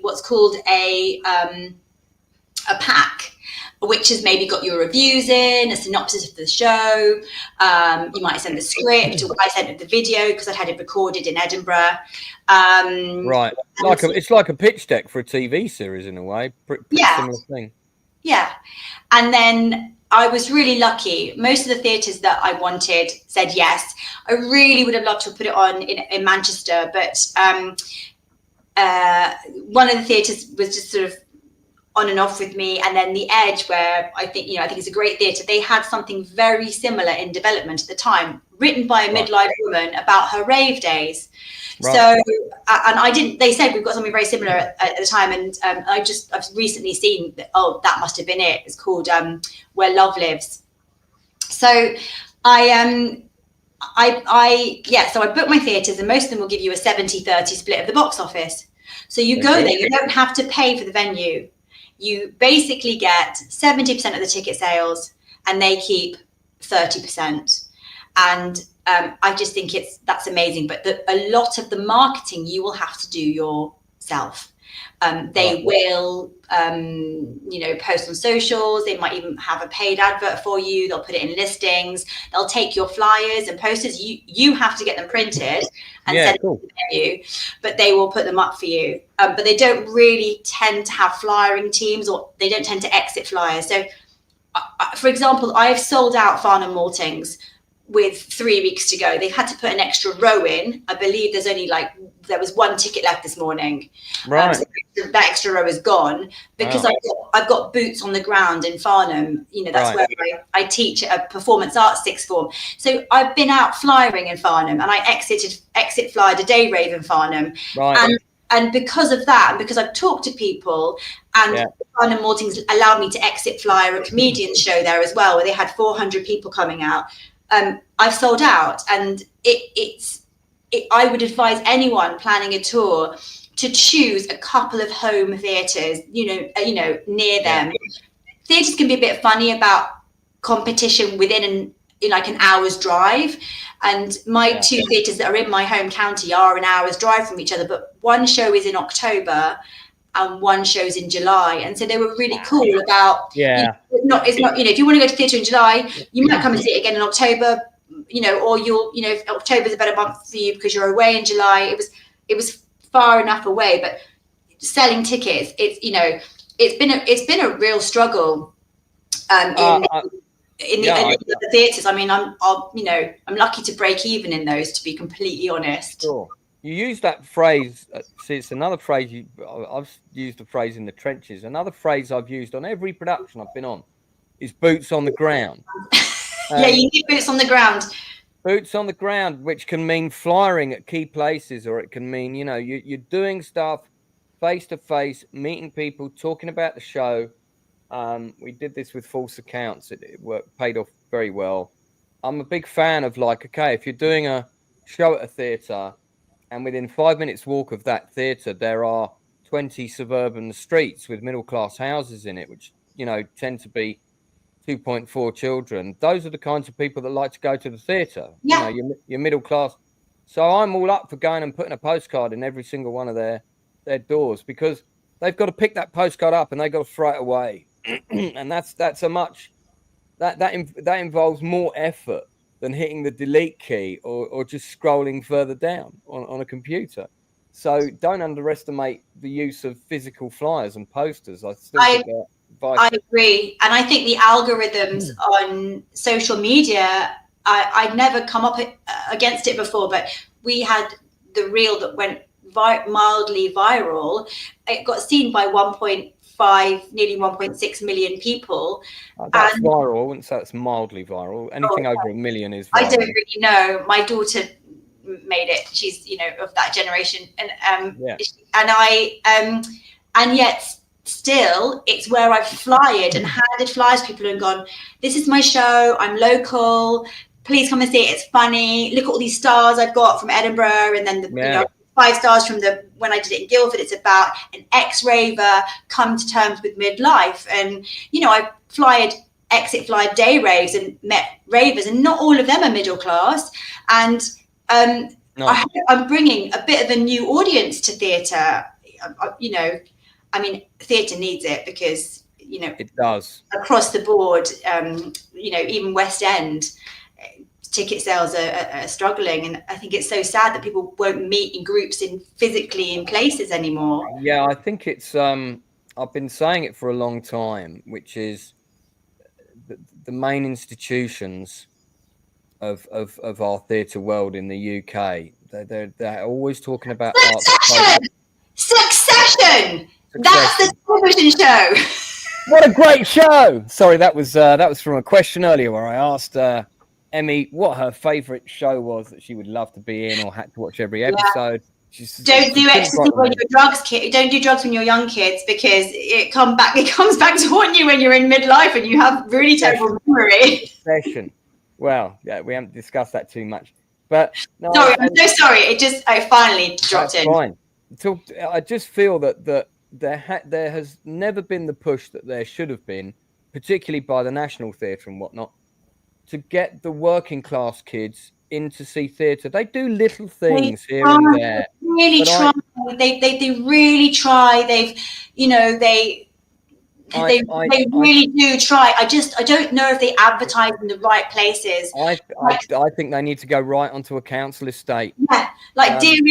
what's called a pack, which has maybe got your reviews in, a synopsis of the show. You might send the script, or I sent them the video because I had it recorded in Edinburgh. Right, it's like a pitch deck for a TV series in a way. Pretty similar thing. Yeah, and then I was really lucky. Most of the theatres that I wanted said yes. I really would have loved to have put it on in Manchester, but one of the theatres was just sort of on and off with me. And then The Edge, where I think it's a great theatre, they had something very similar in development at the time, written by a midlife woman about her rave days. Right. So, and they said we've got something very similar at the time. And I've recently seen that, that must have been it. It's called Where Love Lives. So I booked my theatres, and most of them will give you a 70-30 split of the box office. So you go there, you don't have to pay for the venue. You basically get 70% of the ticket sales, and they keep 30%. And I just think that's amazing. But a lot of the marketing you will have to do yourself. They will, post on socials. They might even have a paid advert for you. They'll put it in listings. They'll take your flyers and posters. You have to get them printed and send them to the venue, but they will put them up for you. But they don't really tend to have flyering teams, or they don't tend to exit flyers. So, for example, I've sold out Farnham Maltings with 3 weeks to go. They've had to put an extra row in. I believe there was one ticket left this morning. Right. So that extra row is gone because I've got boots on the ground in Farnham. You know, that's where I teach at a performance arts sixth form. So I've been out flyering in Farnham, and I exit flyed a day rave in Farnham. Right. And because of that, and because I've talked to people, and Farnham Maltings allowed me to exit flyer a comedian show there as well, where they had 400 people coming out. I've sold out, and I would advise anyone planning a tour to choose a couple of home theatres, near them. Theatres can be a bit funny about competition within an hour's drive. And my two theatres that are in my home county are an hour's drive from each other, but one show is in October and one show's in July. And so they were really cool about, it's not, if you want to go to theatre in July, you might come and see it again in October, or if October's a better month for you because you're away in July. It was far enough away, but selling tickets, it's been a real struggle in the theatres. I mean, I'm lucky to break even in those, to be completely honest. Sure. You use that phrase. See, it's another phrase. I've used the phrase in the trenches. Another phrase I've used on every production I've been on is boots on the ground. You need boots on the ground. Boots on the ground, which can mean flyering at key places, or it can mean, you're doing stuff face to face, meeting people, talking about the show. We did this with False Accounts. It paid off very well. I'm a big fan of if you're doing a show at a theatre, and within 5 minutes walk of that theatre, there are 20 suburban streets with middle-class houses in it, which, tend to be 2.4 children. Those are the kinds of people that like to go to the theatre. Yeah. You're middle class. So I'm all up for going and putting a postcard in every single one of their doors, because they've got to pick that postcard up and they've got to throw it away. And that's a much that involves more effort than hitting the delete key or just scrolling further down on a computer. So don't underestimate the use of physical flyers and posters. I agree. And I think the algorithms on social media, I'd never come up against it before, but we had the reel that went mildly viral. It got seen by 1.5, nearly 1.6 million people. That's viral. I wouldn't say it's mildly viral. Anything over a million is viral. I don't really know. My daughter made it. She's, of that generation. And yet still, it's where I've flyered and handed flyers to people and gone, this is my show, I'm local, please come and see it, it's funny, look at all these stars I've got from Edinburgh, and then the 5 stars from when I did it in Guildford. It's about an ex-raver come to terms with midlife. And, I exit fly day raves and met ravers, and not all of them are middle class. And No. I'm bringing a bit of a new audience to theatre. Theatre needs it because, it does across the board, even West End, ticket sales are struggling. And I think it's so sad that people won't meet in groups physically in places anymore. Yeah, I think it's, I've been saying it for a long time, which is the main institutions of our theatre world in the UK. They're always talking about Succession. That's the television show. What a great show! Sorry, that was from a question earlier where I asked Emmy what her favourite show was that she would love to be in or had to watch every episode. Yeah. Don't do ecstasy when you're drugs, kid. Don't do drugs when you're young kids, because it comes back to haunt you when you're in midlife and you have really terrible memory. Session. Well, yeah, we haven't discussed that too much, but no, sorry, I'm so sorry. It finally dropped in. Fine. I just feel that there has never been the push that there should have been, particularly by the National Theatre and whatnot, to get the working class kids in to see theatre. They do little things here and there. They really try. They really try. They really do try. I don't know if they advertise in the right places. I think they need to go right onto a council estate. Yeah, like Dear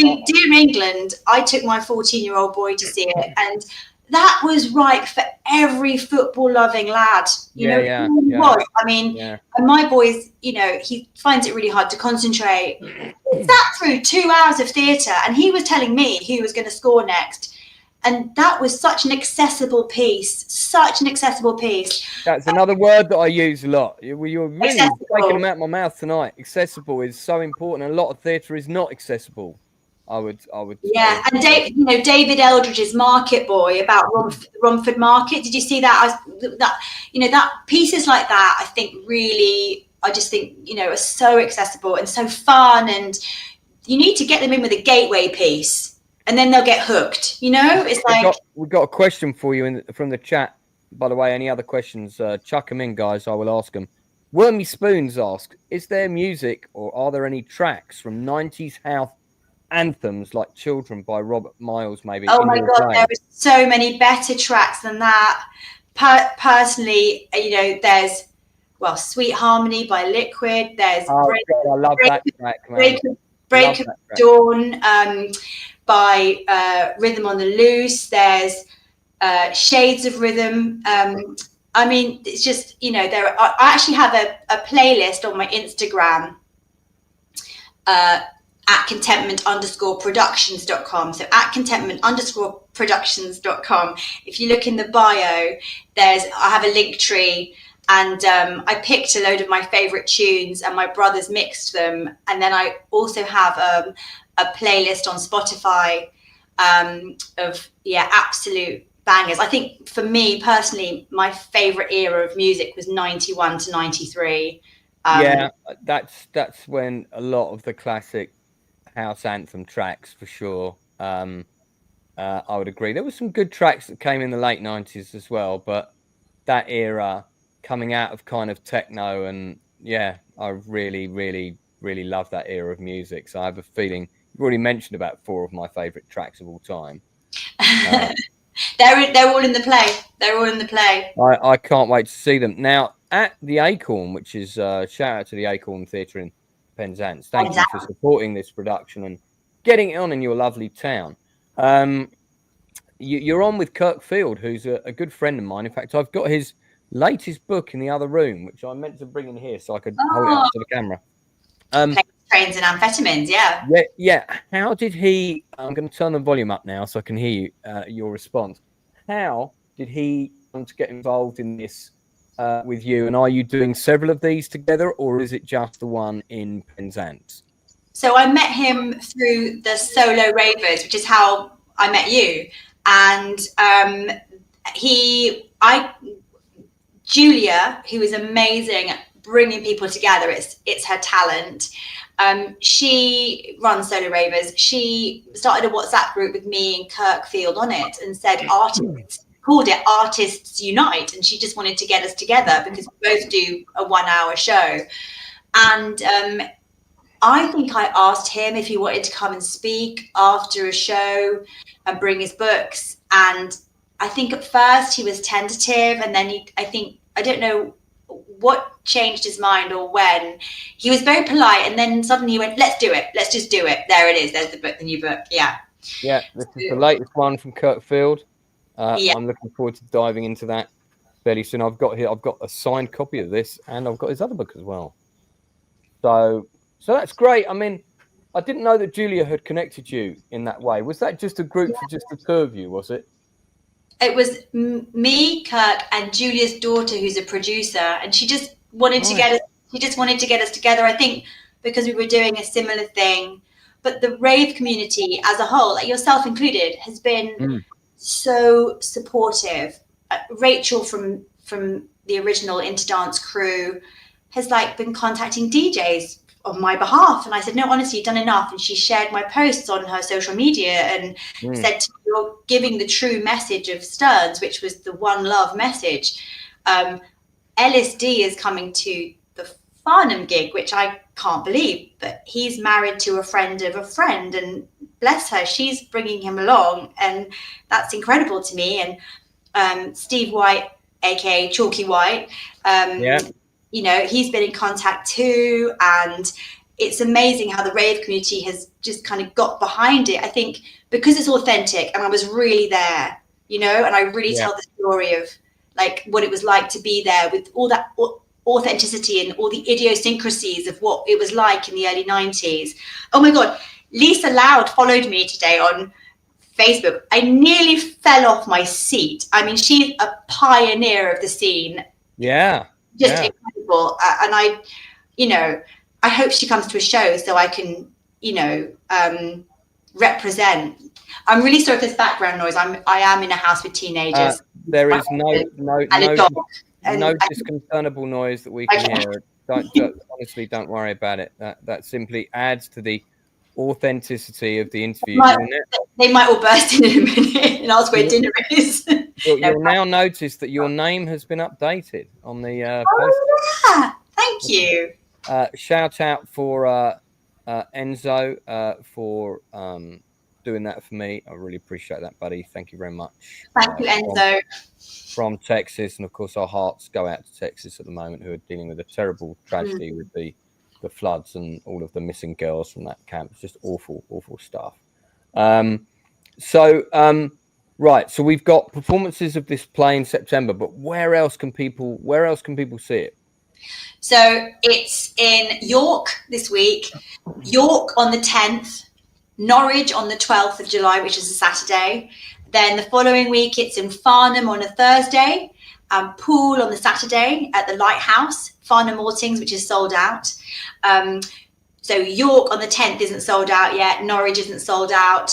England. I took my 14-year-old boy to see it, and that was right for every football-loving lad. Yeah. Was. I mean, and my boy's, he finds it really hard to concentrate. He sat through 2 hours of theatre, and he was telling me who was going to score next. And that was such an accessible piece. That's another word that I use a lot. You're really taking them out of my mouth tonight. Accessible is so important. A lot of theatre is not accessible. I would. Yeah, and David Eldridge's Market Boy about Romford Market. Did you see that? That pieces like that. I just think are so accessible and so fun, and you need to get them in with a gateway piece. And then they'll get hooked, It's like we've got a question for you from the chat. By the way, any other questions? Chuck them in, guys. I will ask them. Wormy Spoons asks: is there music or are there any tracks from 90s house anthems like "Children" by Robert Miles? Maybe. Oh my God, there are so many better tracks than that. Personally, there's "Sweet Harmony" by Liquid. There's I love that track, man. Break of Dawn. By Rhythm on the Loose. There's Shades of Rhythm. It's just, I actually have a playlist on my Instagram at contentment_productions.com. So at contentment_productions.com. If you look in the bio, I have a link tree, and I picked a load of my favorite tunes and my brothers mixed them. And then I also have a playlist on Spotify of absolute bangers. I think for me personally, my favorite era of music was 91 to 93. That's when a lot of the classic house anthem tracks, for sure. I would agree. There were some good tracks that came in the late 90s as well, but that era coming out of kind of techno, and I really, really, really love that era of music. So I have a feeling you've already mentioned about 4 of my favorite tracks of all time. They're all in the play. I can't wait to see them now at the Acorn, which is shout out to the Acorn Theatre in Penzance. Thank you for supporting this production and getting it on in your lovely town. You're on with Kirk Field, who's a good friend of mine. In fact, I've got his latest book in the other room, which I meant to bring in here so I could hold it up to the camera. Trains and amphetamines, yeah. How did he? I'm going to turn the volume up now so I can hear you, your response. How did he want to get involved in this with you? And are you doing several of these together, or is it just the one in Penzance? So I met him through the Solo Ravers, which is how I met you. And Julia, who is amazing at bringing people together, it's her talent. She runs Solo Ravers. She started a WhatsApp group with me and Kirkfield on it and said called it Artists Unite. And she just wanted to get us together because we both do a 1 hour show. And I think I asked him if he wanted to come and speak after a show and bring his books. And I think at first he was tentative, and then I don't know what changed his mind or when. He was very polite, and then suddenly he went, let's do it. Let's just do it. There it is. There's the book, the new book. Yeah. Yeah, this is the latest one from Kirkfield. I'm looking forward to diving into that fairly soon. I've got a signed copy of this, and I've got his other book as well. So that's great. I mean, I didn't know that Julia had connected you in that way. Was that just a group for just the two of you, was it? It was me, Kirk, and Julia's daughter, who's a producer, and she just wanted to get us. She just wanted to get us together. I think because we were doing a similar thing, but the rave community as a whole, like yourself included, has been so supportive. Rachel from the original Interdance crew has been contacting DJs on my behalf, and I said, no, honestly, you've done enough. And she shared my posts on her social media and said, you're giving the true message of Stearns, which was the one love message. LSD is coming to the Farnham gig, which I can't believe, but he's married to a friend of a friend, and bless her, she's bringing him along, and that's incredible to me. And Steve White, aka Chalky White, you know, he's been in contact too, and it's amazing how the rave community has just kind of got behind it. I think because it's authentic, and I was really there, you know, and I really tell the story of what it was like to be there with all that authenticity and all the idiosyncrasies of what it was like in the early 90s. Oh my God, Lisa Loud followed me today on Facebook. I nearly fell off my seat. I mean, she's a pioneer of the scene. Yeah. Just incredible. And I hope she comes to a show so I can, represent. I'm really sorry for this background noise. I am in a house with teenagers. There is no disconcertable noise that we can hear. Honestly, don't worry about it. That simply adds to the authenticity of the interview. They might all burst in a minute and ask where dinner is. You'll now notice that your name has been updated on the post. Thank you. Shout out for Enzo for doing that for me. I really appreciate that, buddy. Thank you very much. Thank you, Enzo. From Texas, and of course our hearts go out to Texas at the moment, who are dealing with a terrible tragedy with the floods and all of the missing girls from that camp. It's just awful stuff. Right, so we've got performances of this play in September, but where else can people see it? So it's in York this week, York on the 10th, Norwich on the 12th of July, which is a Saturday. Then the following week, it's in Farnham on a Thursday, Poole on the Saturday at the Lighthouse, Farnham Maltings, which is sold out. So York on the 10th isn't sold out yet. Norwich isn't sold out.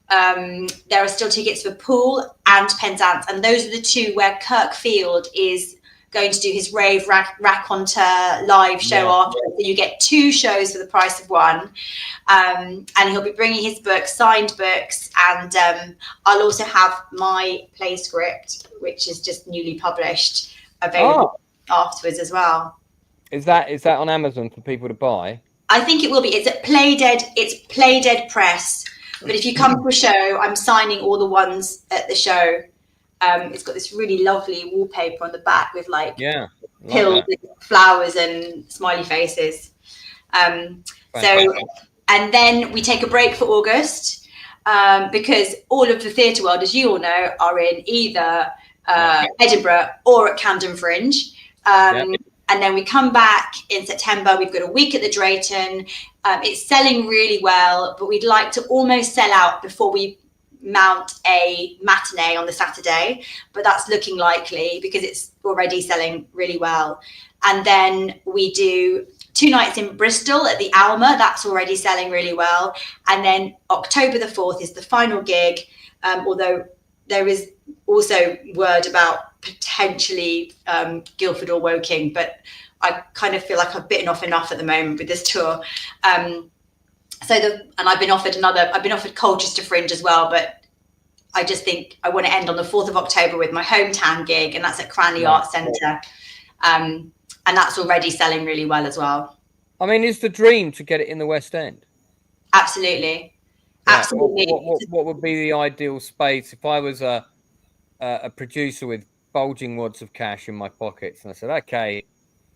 There are still tickets for Poole and Penzance, and those are the two where Kirkfield is going to do his Rave raconteur live show after. So you get two shows for the price of one. And he'll be bringing his books, signed books, and I'll also have my play script, which is just newly published, available afterwards as well. Is that on Amazon for people to buy? I think it will be. It's at Playdead. It's Playdead Press. But if you come to a show, I'm signing all the ones at the show. It's got this really lovely wallpaper on the back with pills, flowers, and smiley faces. And then we take a break for August because all of the theatre world, as you all know, are in either Edinburgh or at Camden Fringe. And then we come back in September. We've got a week at the Drayton. It's selling really well, but we'd like to almost sell out before we mount a matinee on the Saturday, but that's looking likely because it's already selling really well. And then we do 2 nights in Bristol at the Alma. That's already selling really well. And then October the 4th is the final gig, although there is also word about potentially Guildford or Woking, but I kind of feel like I've bitten off enough at the moment with this tour. And I've been offered Colchester Fringe as well, but I just think I want to end on the 4th of October with my hometown gig, and that's at Cranley Arts Centre. And that's already selling really well as well. I mean, is the dream to get it in the West End? Absolutely. Yeah. Absolutely. What would be the ideal space if I was a producer with bulging wads of cash in my pockets and I said, okay,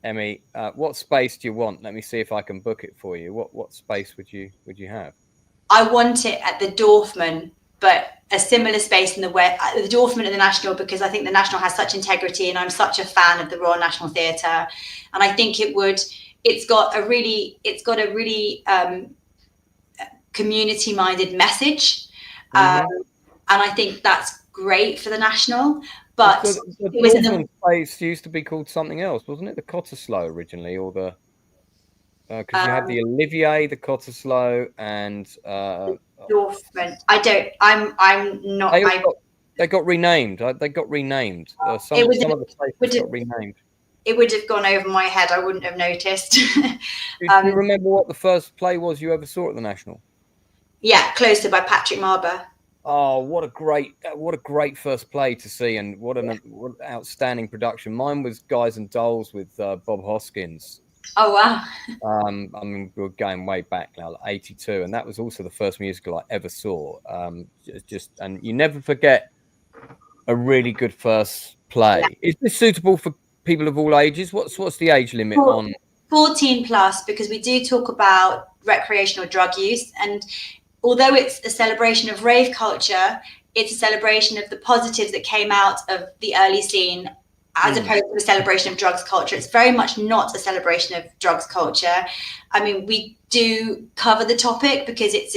Emmy, what space do you want? Let me see if I can book it for you. What space would you have? I want it at the Dorfman, but a similar space in the Dorfman and the National, because I think the National has such integrity, and I'm such a fan of the Royal National Theatre, and I think it's got a really community-minded message, and I think that's great for the National. But the Dorfman space used to be called something else, wasn't it? The Cottesloe originally, or the because you had the Olivier, the Cottesloe, and Dorfman. I'm not. They got renamed. They got renamed. Some of the places got renamed. It would have gone over my head. I wouldn't have noticed. Do you remember what the first play was you ever saw at the National? Yeah, Closer by Patrick Marber. Oh, what a great first play to see, and what an outstanding production. Mine was Guys and Dolls with Bob Hoskins. Oh wow! I mean, we're going way back now, like 82, and that was also the first musical I ever saw. And you never forget a really good first play. Yeah. Is this suitable for people of all ages? What's the age limit on? 14 plus, because we do talk about recreational drug use, and although it's a celebration of rave culture, it's a celebration of the positives that came out of the early scene, as opposed to a celebration of drugs culture. It's very much not a celebration of drugs culture. I mean, we do cover the topic because it's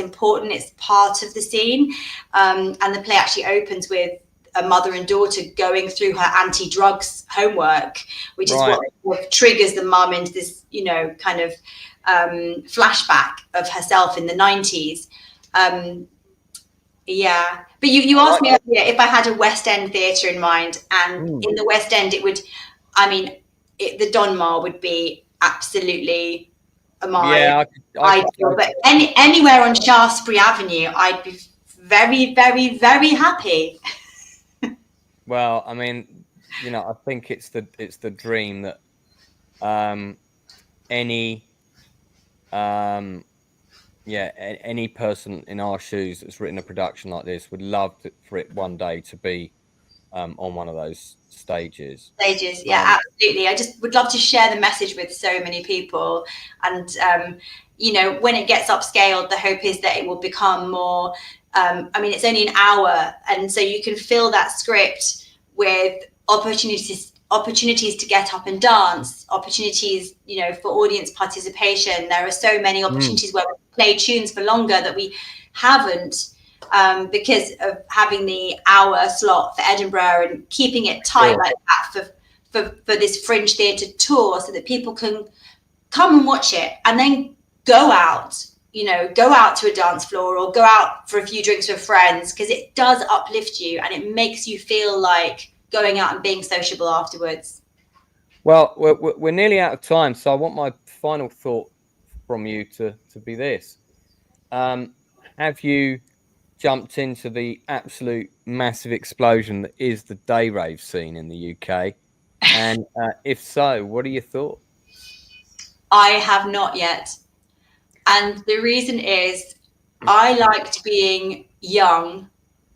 important. It's part of the scene, and the play actually opens with a mother and daughter going through her anti-drugs homework, which is what triggers the mum into this, kind of flashback of herself in the 90s. But you asked me earlier if I had a West End theatre in mind, and in the West End the Donmar would be absolutely my ideal. But anywhere on Shaftesbury Avenue, I'd be very, very, very happy. Well, I mean, I think it's the dream that any person in our shoes that's written a production like this would love for it one day to be on one of those stages. Yeah, absolutely. I just would love to share the message with so many people, and when it gets upscaled, the hope is that it will become more. It's only an hour, and so you can fill that script with opportunities to get up and dance, opportunities, for audience participation. There are so many opportunities where we play tunes for longer that we haven't, because of having the hour slot for Edinburgh and keeping it tight like that for this Fringe Theatre tour, so that people can come and watch it and then go out to a dance floor or go out for a few drinks with friends, because it does uplift you and it makes you feel like going out and being sociable afterwards. Well, we're nearly out of time, so I want my final thought from you to be this. Have you jumped into the absolute massive explosion that is the day rave scene in the UK? And if so, what are your thoughts? I have not yet. And the reason is I liked being young,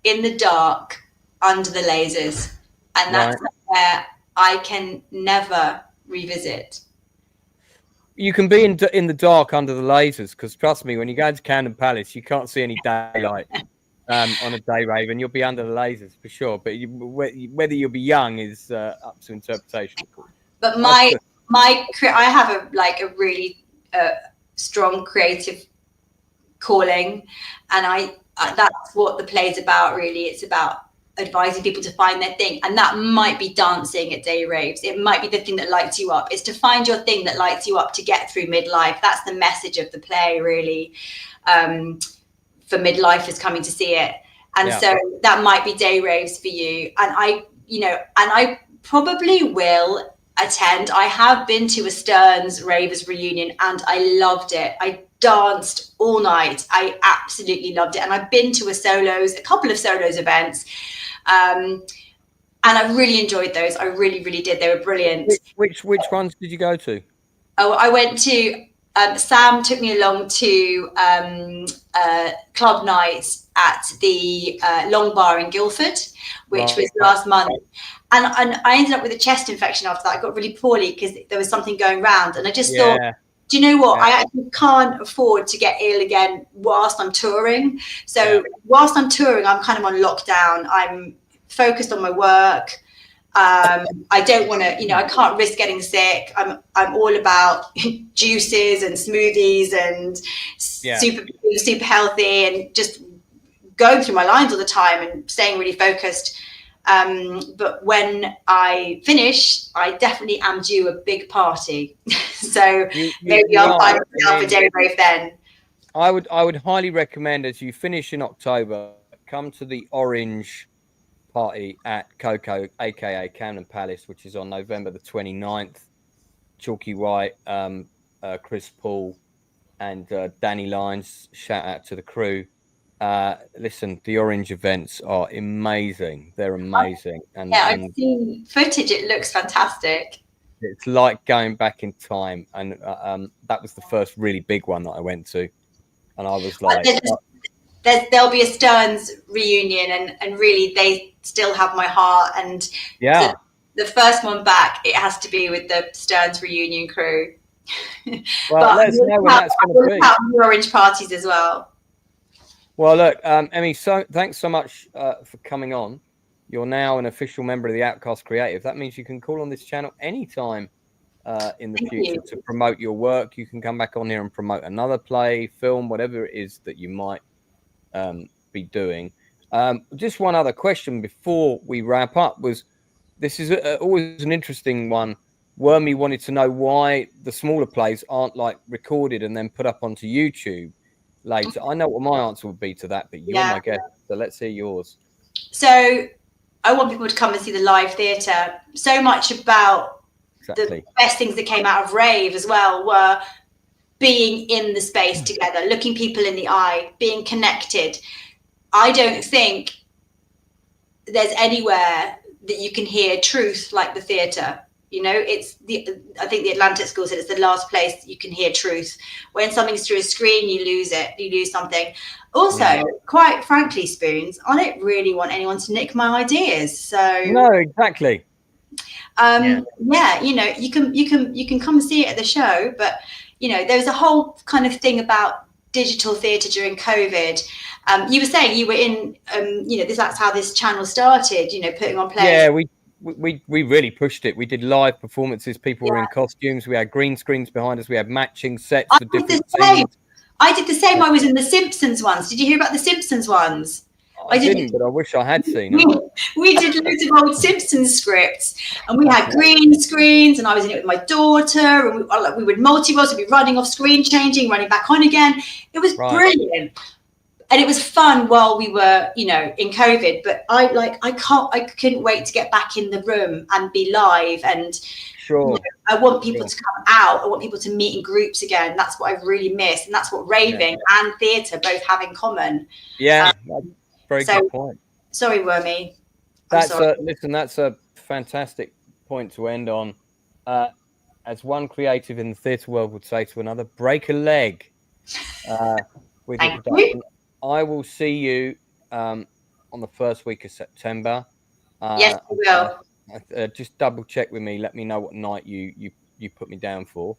in the dark, under the lasers. And that's where I can never revisit. You can be in the dark under the lasers, because trust me, when you go into Camden Palace, you can't see any daylight on a day rave, and you'll be under the lasers for sure. But whether you'll be young is up to interpretation, of course. But I have a really strong creative calling, and that's what the play's about. Really, it's about advising people to find their thing, and that might be dancing at day raves. It might be the thing that lights you up. It's to find your thing that lights you up to get through midlife. That's the message of the play, really, for midlifers coming to see it. And so that might be day raves for you. And I probably will attend. I have been to a Stearns Ravers reunion and I loved it. I danced all night. I absolutely loved it. And I've been to a couple of solos events. And I really enjoyed those. I really, really did. They were brilliant. Which ones did you go to? Oh, I went to, Sam took me along to club night at the Long Bar in Guildford, which was last month. And I ended up with a chest infection after that. I got really poorly because there was something going around. And I just thought, do you know what? I actually can't afford to get ill again whilst I'm touring. So whilst I'm touring, I'm kind of on lockdown. I'm focused on my work. I don't want to, I can't risk getting sick. I'm all about juices and smoothies and super healthy and just going through my lines all the time and staying really focused. But when I finish, I definitely am due a big party. So maybe I'll find myself a day rave then. I would highly recommend, as you finish in October, come to the Orange party at Coco, aka Camden Palace, which is on November the 29th. Chalky White, Chris Paul, and Danny Lyons. Shout out to the crew. Listen, the Orange events are amazing. They're amazing. And I've seen footage. It looks fantastic. It's like going back in time. And that was the first really big one that I went to. And I was like... There'll be a Stearns reunion and really they still have my heart. And the first one back, it has to be with the Stearns reunion crew. Well, let us know when that's going to be. We'll Orange parties as well. Well, look, Emmy, thanks so much for coming on. You're now an official member of the Outcast Creative. That means you can call on this channel anytime in the future to promote your work. You can come back on here and promote another play, film, whatever it is that you might be doing. Just one other question before we wrap up was, this is always an interesting one. Wormy wanted to know why the smaller plays aren't like recorded and then put up onto YouTube later. I know what my answer would be to that, but you're my guest, so let's hear yours. So I want people to come and see the live theatre. So much about the best things that came out of Rave as well were being in the space together, looking people in the eye, being connected. I don't think there's anywhere that you can hear truth like the theatre. I think the Atlantic School said it's the last place you can hear truth. When something's through a screen, you lose it. You lose something. Also, quite frankly, Spoons, I don't really want anyone to nick my ideas. So no, exactly. You can come and see it at the show, but there was a whole kind of thing about digital theatre during COVID. You were saying you were in, that's how this channel started. Putting on plays. Yeah, we really pushed it. We did live performances. People were in costumes. We had green screens behind us. We had matching sets for different scenes. I did the same. I was in the Simpsons ones. Did you hear about the Simpsons ones? I didn't, but I wish I had seen it. We did loads of old Simpsons scripts, and we had green screens, and I was in it with my daughter, and we would multi-roles, we'd be running off screen, changing, running back on again. It was brilliant. And it was fun while we were, in COVID, but I couldn't wait to get back in the room and be live. And I want people to come out. I want people to meet in groups again. That's what I really miss. And that's what raving and theatre both have in common. Yeah. Very good point. Sorry, Wormy. That's a fantastic point to end on. As one creative in the theatre world would say to another, break a leg with your production. I will see you on the first week of September. Yes, we will. Just double check with me. Let me know what night you put me down for.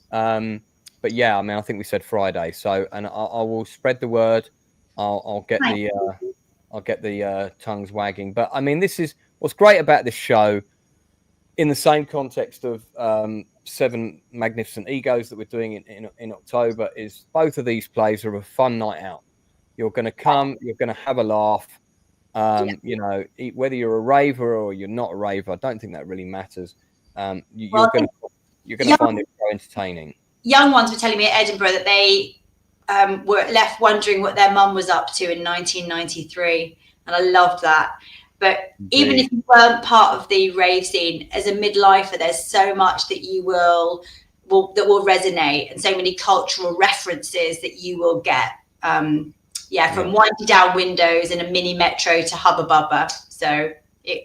But yeah, I think we said Friday. So, and I will spread the word. I'll get the tongues wagging. But this is what's great about this show. In the same context of 7 Magnificent Egos that we're doing in October, is both of these plays are a fun night out. You're going to come, you're going to have a laugh. Whether you're a raver or you're not a raver, I don't think that really matters. You're going to find it so entertaining. Young ones were telling me at Edinburgh that they were left wondering what their mum was up to in 1993, and I loved that. But even if you weren't part of the rave scene, as a midlifer, there's so much that you will resonate, and so many cultural references that you will get. From winding down windows in a mini metro to Hubba Bubba. So it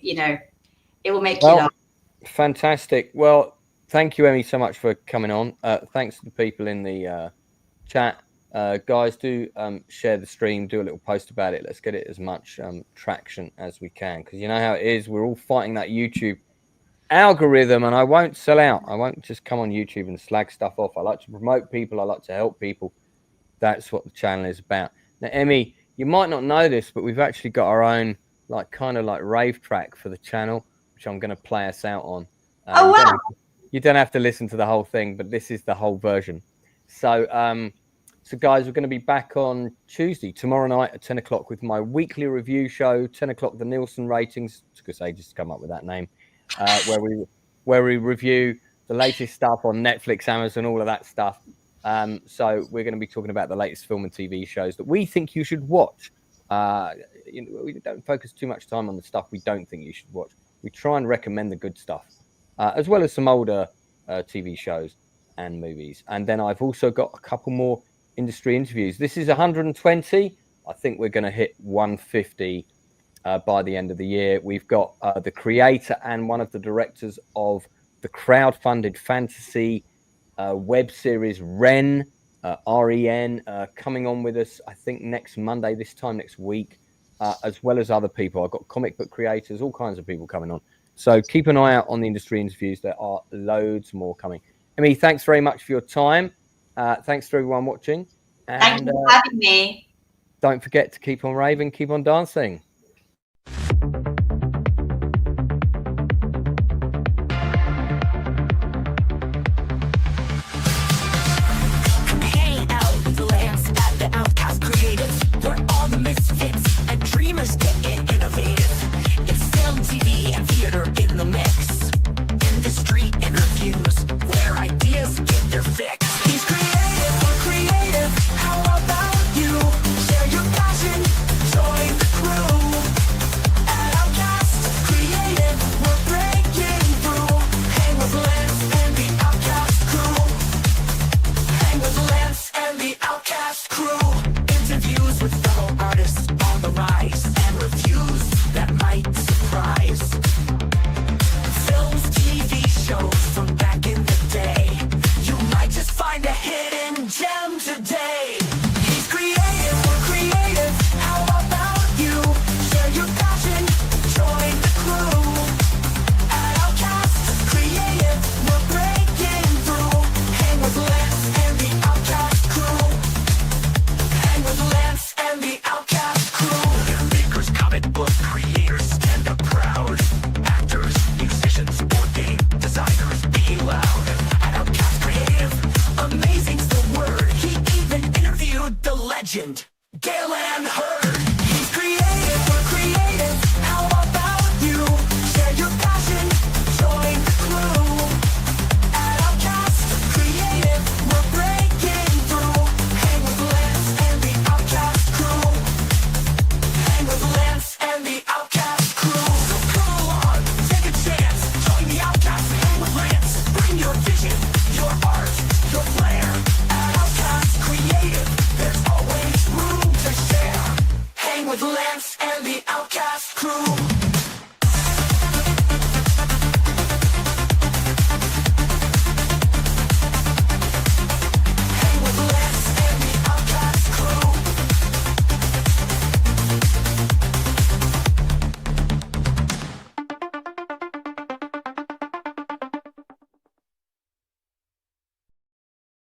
will make you laugh. Fantastic. Well, thank you, Emmy, so much for coming on. Thanks to the people in the chat. Guys, do share the stream, do a little post about it. Let's get it as much traction as we can, because you know how it is. We're all fighting that YouTube algorithm, and I won't sell out. I won't just come on YouTube and slag stuff off. I like to promote people. I like to help people. That's what the channel is about. Now, Emmy, you might not know this, but we've actually got our own kind of rave track for the channel, which I'm going to play us out on. Oh, wow. You don't have to listen to the whole thing, but this is the whole version. So, guys, we're going to be back on Tuesday, tomorrow night at 10 o'clock with my weekly review show, 10 o'clock, the Nielsen ratings. It took us ages to come up with that name, where we review the latest stuff on Netflix, Amazon, all of that stuff. So we're going to be talking about the latest film and TV shows that we think you should watch. We don't focus too much time on the stuff we don't think you should watch. We try and recommend the good stuff, as well as some older TV shows and movies. And then I've also got a couple more industry interviews. This is 120. I think we're going to hit 150 by the end of the year. We've got the creator and one of the directors of the crowdfunded fantasy web series Ren, REN, coming on with us, I think next Monday, this time next week, as well as other people. I've got comic book creators, all kinds of people coming on. So keep an eye out on the industry interviews. There are loads more coming. Emmy, thanks very much for your time. Thanks to everyone watching. And, thank you for having me. Don't forget to keep on raving, keep on dancing. Misfits and dreamers getting innovative. It's film, TV, and theater in the mix. Industry interviews where ideas get their fix. He's creative, we're creative. How about you? Share your passion, join the crew. At Outcast Creative, we're breaking through. Hang with Lance and the Outcast crew. Hang with Lance and the Outcast crew. Interviews with fellow artists on the rise and reviews that might surprise. Films, TV shows from back in the day. You might just find a hidden gem today. He's creative, we're creative. How about you? Share your passion, join the crew. At Outcast Creative, we're breaking through. Hang with Lance and the Outcast crew. Hang with Lance and the Outcast crew. Makers, comic book creators, stand up proud. Actors, musicians, board game designers, be loud. At Outcast Creative, amazing's the word. He even interviewed the legend, Gail Ann Hurd. He's creative, we're creative. How about you? Share your passion, join the crew. At Outcast Creative, we're breaking through. Hang with Lance and the Outcast crew. Hang with Lance and the Outcast crew. So come along, take a chance. Join the Outcast, hang with Lance. Bring your vision, your art, your flair. At Outcast Creative, there's always room to share. Hang with Lance and the Outcast crew.